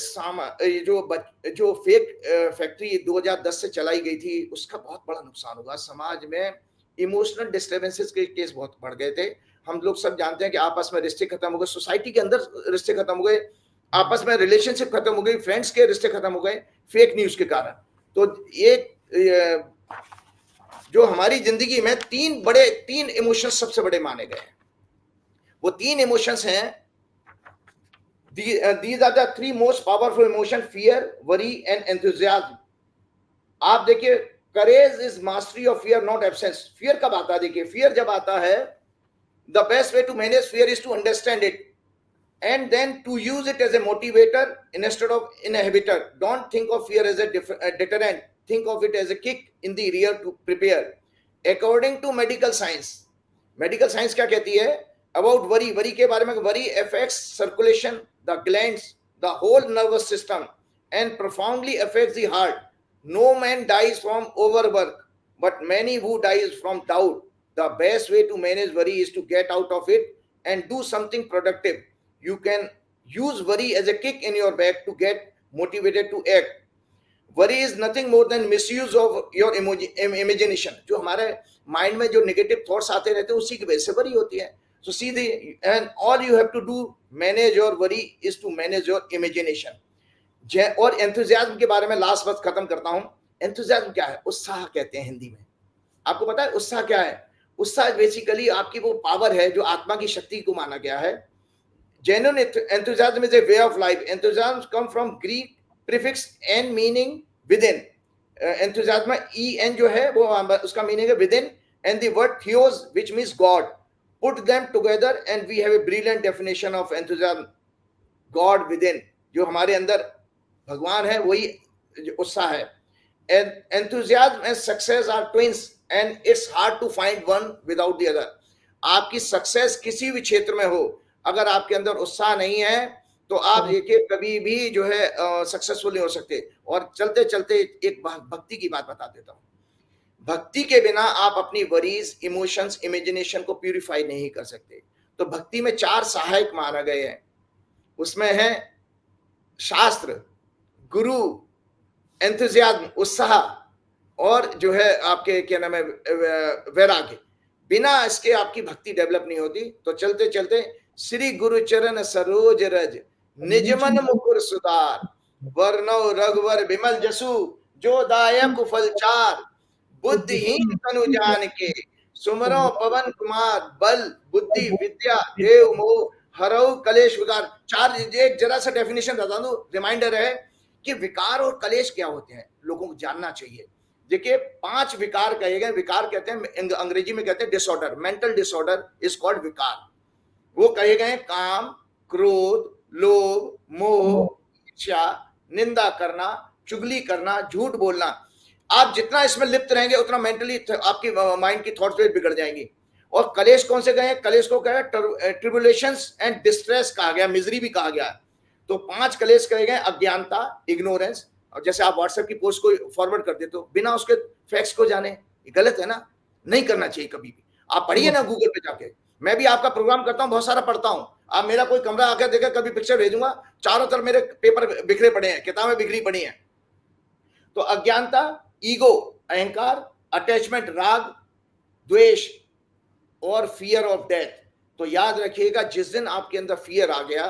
जो फेक फैक्ट्री 2010 से चलाई गई थी, उसका बहुत बड़ा नुकसान हुआ समाज में। इमोशनल डिस्टर्बेंसेस के केस बहुत बढ़ गए थे। हम लोग सब जानते हैं कि आपस में रिश्ते खत्म हो गए, सोसाइटी के अंदर रिश्ते खत्म हो गए, आपस में रिलेशनशिप खत्म हो गई, फ्रेंड्स के रिश्ते खत्म हो गए फेक न्यूज के कारण। तो ये जो हमारी जिंदगी में तीन इमोशंस सबसे बड़े माने गए हैं, वो 3 इमोशंस हैं। These are the 3 most powerful emotion: fear, worry and enthusiasm. आप देखिए, courage is mastery of fear, not absence. fear कब आता है, देखिए fear जब आता है, the best way to manage fear is to understand it and then to use it as a motivator instead of inhibitor. Don't think of fear as a deterrent, think of it as a kick in the rear to prepare. According to medical science क्या कहती है about worry के बारे में, worry affects circulation, the glands, the whole nervous system and profoundly affects the heart. No man dies from overwork, but many who dies from doubt. The best way to manage worry is to get out of it and do something productive. You can use worry as a kick in your back to get motivated to act. Worry is nothing more than misuse of your imagination. जो हमारे mind में जो negative thoughts आते रहते हैं, उसी की वजह से वरी होती है। So see and all you have to do manage your worry is to manage your imagination. और एंथुजियाज्म के बारे में लास्ट बात खत्म करता हूं। एंथुजियाज्म क्या है? उत्साह कहते हैं हिंदी में। आपको पता है उत्साह क्या है? उत्साह बेसिकली आपकी वो पावर है जो आत्मा की शक्ति को माना गया है। Genuine enthusiasm is a way of life. Enthusiasm come from Greek prefix and meaning within. Enthusiasm EN जो है वो उसका मीनिंग है within, and the word theos which means God, put them together and we have a brilliant definition of enthusiasm, God within, जो हमारे अंदर भगवान है वही उत्साह है। Enthusiasm and success are twins and it's hard to find one without the other। आपकी success किसी भी क्षेत्र में हो, अगर आपके अंदर उत्साह नहीं है तो आप देखिए कभी भी जो है सक्सेसफुल नहीं हो सकते। और चलते चलते एक भक्ति की बात बता देता हूँ। भक्ति के बिना आप अपनी वरीज, इमोशंस, इमेजिनेशन को प्यूरिफाई नहीं कर सकते। तो भक्ति में 4 सहायक माना गए हैं, उसमें है शास्त्र, गुरु, एंथुजियाज्म उत्साह, और जो है आपके क्या नाम है वैराग्य। बिना इसके आपकी भक्ति डेवलप नहीं होती। तो चलते चलते श्री गुरु चरण सरोज रज, निज मन मुकुर सुधार, वर्णो रघुवर विमल जसु, जो दायक फल चार, बुद्धिहीन तनु जान के, सुमरो पवन कुमार, बल बुद्धि विद्या देव मोह, हरऊ कलेश विकार। 4 एक जरा सा डेफिनेशन बता दूं, रिमाइंडर है कि विकार और कलेश क्या होते हैं, लोगों को जानना चाहिए। देखिए 5 विकार कहे गए। विकार कहते हैं, अंग्रेजी में कहते हैं disorder, mental disorder is called विकार। वो कहे गए काम, क्रोध, लोभ, मोह, इच्छा, निंदा करना, चुगली करना, झूठ बोलना। आप जितना इसमें लिप्त रहेंगे उतना मेंटली आपकी माइंड की थॉट्स वेव बिगड़ जाएंगी। और कलेश कौन से गए? कलेश को कहा ट्रिबुलेशंस एंड डिस्ट्रेस कहा गया, मिजरी भी कहा गया। तो 5 कलेश कहे गए, अज्ञानता, इग्नोरेंस। और जैसे आप व्हाट्सएप की पोस्ट को फॉरवर्ड कर देते हो बिना उसके फैक्ट्स को जाने, ये गलत है ना, नहीं करना चाहिए कभी भी। आप पढ़िए ना गूगल पे जाके, मैं भी आपका प्रोग्राम करता हूं, बहुत सारा पढ़ता हूं। आप मेरा कोई कमरा आकर देखा, कभी पिक्चर भेजूंगा, चारों तरफ मेरे पेपर बिखरे पड़े हैं, किताबें बिखरी पड़ी हैं। तो अज्ञानता, ईगो, अहंकार, अटैचमेंट, राग, द्वेष, और फियर ऑफ डेथ। तो याद रखिएगा, जिस दिन आपके अंदर फियर आ गया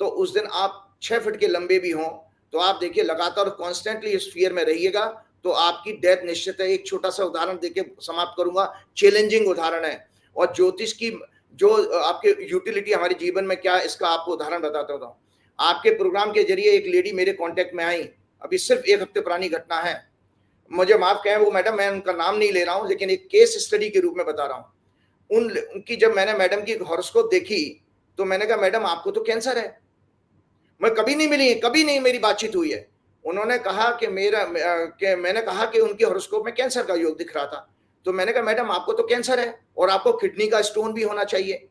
तो उस दिन आप 6 फीट के लंबे भी हों तो आप देखिए लगातार कॉन्स्टेंटली इस फियर में रहिएगा तो आपकी डेथ निश्चित है। एक छोटा सा उदाहरण देके समाप्त करूंगा, चैलेंजिंग उदाहरण है। और ज्योतिष की जो आपके यूटिलिटी हमारे जीवन में क्या है, इसका आपको उदाहरण बताता हूँ। आपके प्रोग्राम के जरिए एक लेडी मेरे कॉन्टेक्ट में आई, अभी सिर्फ 1 हफ्ते पुरानी घटना है, मुझे माफ कहें वो मैडम, मैं उनका नाम नहीं ले रहा हूँ, लेकिन एक केस स्टडी के रूप में बता रहा हूँ। उनकी जब मैंने मैडम की हॉरोस्कोप देखी तो मैंने कहा मैडम आपको तो कैंसर है। मैं कभी नहीं मिली, कभी नहीं मेरी बातचीत हुई है। उन्होंने कहा कि मैंने कहा कि उनके हॉरोस्कोप में कैंसर का योग दिख रहा था। तो मैंने कहा मैडम आपको तो कैंसर है और आपको किडनी का स्टोन भी होना चाहिए।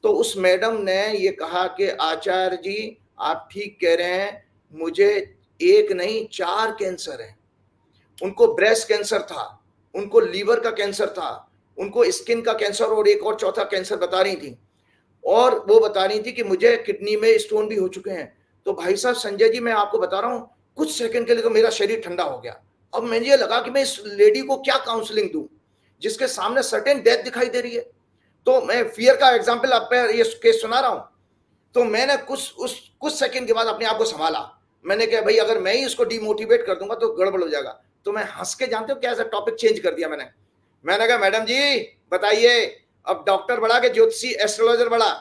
तो उस मैडम ने ये कहा कि आचार्य जी आप ठीक कह रहे हैं, मुझे 1 नहीं 4 कैंसर है। उनको ब्रेस्ट कैंसर था, उनको लीवर का कैंसर था, उनको स्किन का कैंसर और एक और चौथा कैंसर बता रही थी। और वो बता रही थी कि मुझे किडनी में स्टोन भी हो चुके हैं। तो भाई साहब संजय जी, मैं आपको बता रहा हूं, कुछ सेकंड के लिए तो मेरा शरीर ठंडा हो गया। अब मुझे लगा कि मैं इस लेडी को क्या काउंसलिंग दूं जिसके सामने सर्टेन डेथ दिखाई दे रही है। तो मैं फियर का एग्जांपल आप पे ये केस सुना रहा हूं। तो मैंने कुछ सेकंड के बाद अपने आप को संभाला। मैंने कहा भाई अगर मैं ही इसको डिमोटिवेट कर दूंगा तो गड़बड़ हो जाएगा। तो मैं हंस के, जानते हो कैसा टॉपिक चेंज कर दिया मैंने कहा मैडम जी बताइए, अब डॉक्टर बड़ा के ज्योतिषी एस्ट्रोलॉजर बड़ा,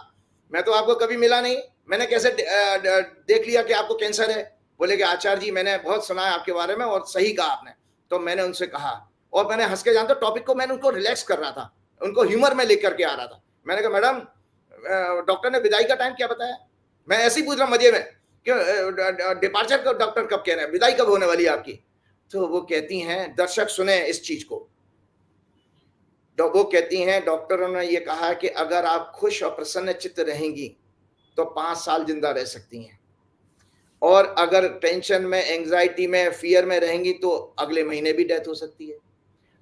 मैं तो आपको कभी मिला नहीं, मैंने कैसे देख लिया कि आपको कैंसर है। बोले कि आचार्य जी मैंने बहुत सुना है आपके बारे में और सही कहा आपने। तो मैंने उनसे कहा और मैंने हंस के, जानते टॉपिक को मैंने उनको रिलैक्स कर रहा था, उनको ह्यूमर में लेकर के आ रहा था। मैंने कहा मैडम डॉक्टर ने विदाई का टाइम क्या बताया? मैं ऐसे ही पूछ रहा हूँ मजे में, क्यों डिपार्चर का डॉक्टर कब कह रहे हैं, विदाई कब होने वाली है आपकी? तो वो कहती हैं, दर्शक सुने इस चीज को, वो कहती हैं डॉक्टरों ने ये कहा कि अगर आप खुश और प्रसन्न चित्त रहेंगी तो 5 साल जिंदा रह सकती हैं, और अगर टेंशन में, एंजाइटी में, फियर में रहेंगी तो अगले महीने भी डेथ हो सकती है।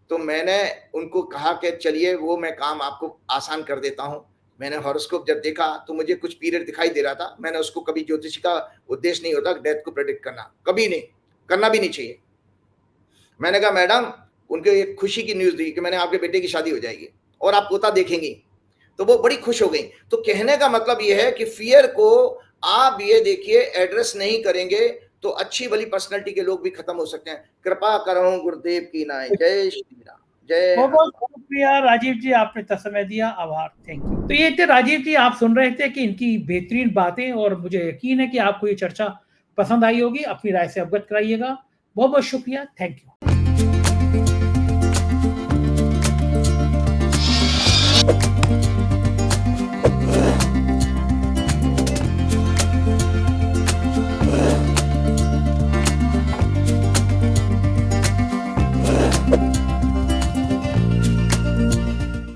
तो मैंने उनको कहा कि चलिए वो मैं काम आपको आसान कर देता हूं। मैंने हॉरोस्कोप जब देखा तो मुझे कुछ पीरियड दिखाई दे रहा था। मैंने उसको, कभी ज्योतिषी का उद्देश्य नहीं होता डेथ को प्रेडिक्ट करना, कभी नहीं करना भी नहीं चाहिए। मैंने कहा मैडम, उनके एक खुशी की न्यूज दी कि मैंने आपके बेटे की शादी हो जाएगी और आप पोता देखेंगी। तो वो बड़ी खुश हो गई। तो कहने का मतलब ये है कि फियर को आप ये देखिए एड्रेस नहीं करेंगे तो अच्छी भली पर्सनालिटी के लोग भी खत्म हो सकते हैं। कृपा करो गुरुदेव की नाय। जय श्री राम। जय। बहुत शुक्रिया राजीव जी, आपने समय दिया, आभार, थैंक यू। तो ये थे राजीव जी, आप सुन रहे थे कि इनकी बेहतरीन बातें, और मुझे यकीन है कि आपको ये चर्चा पसंद आई होगी। अपनी राय से अवगत कराइएगा। बहुत बहुत शुक्रिया, थैंक यू।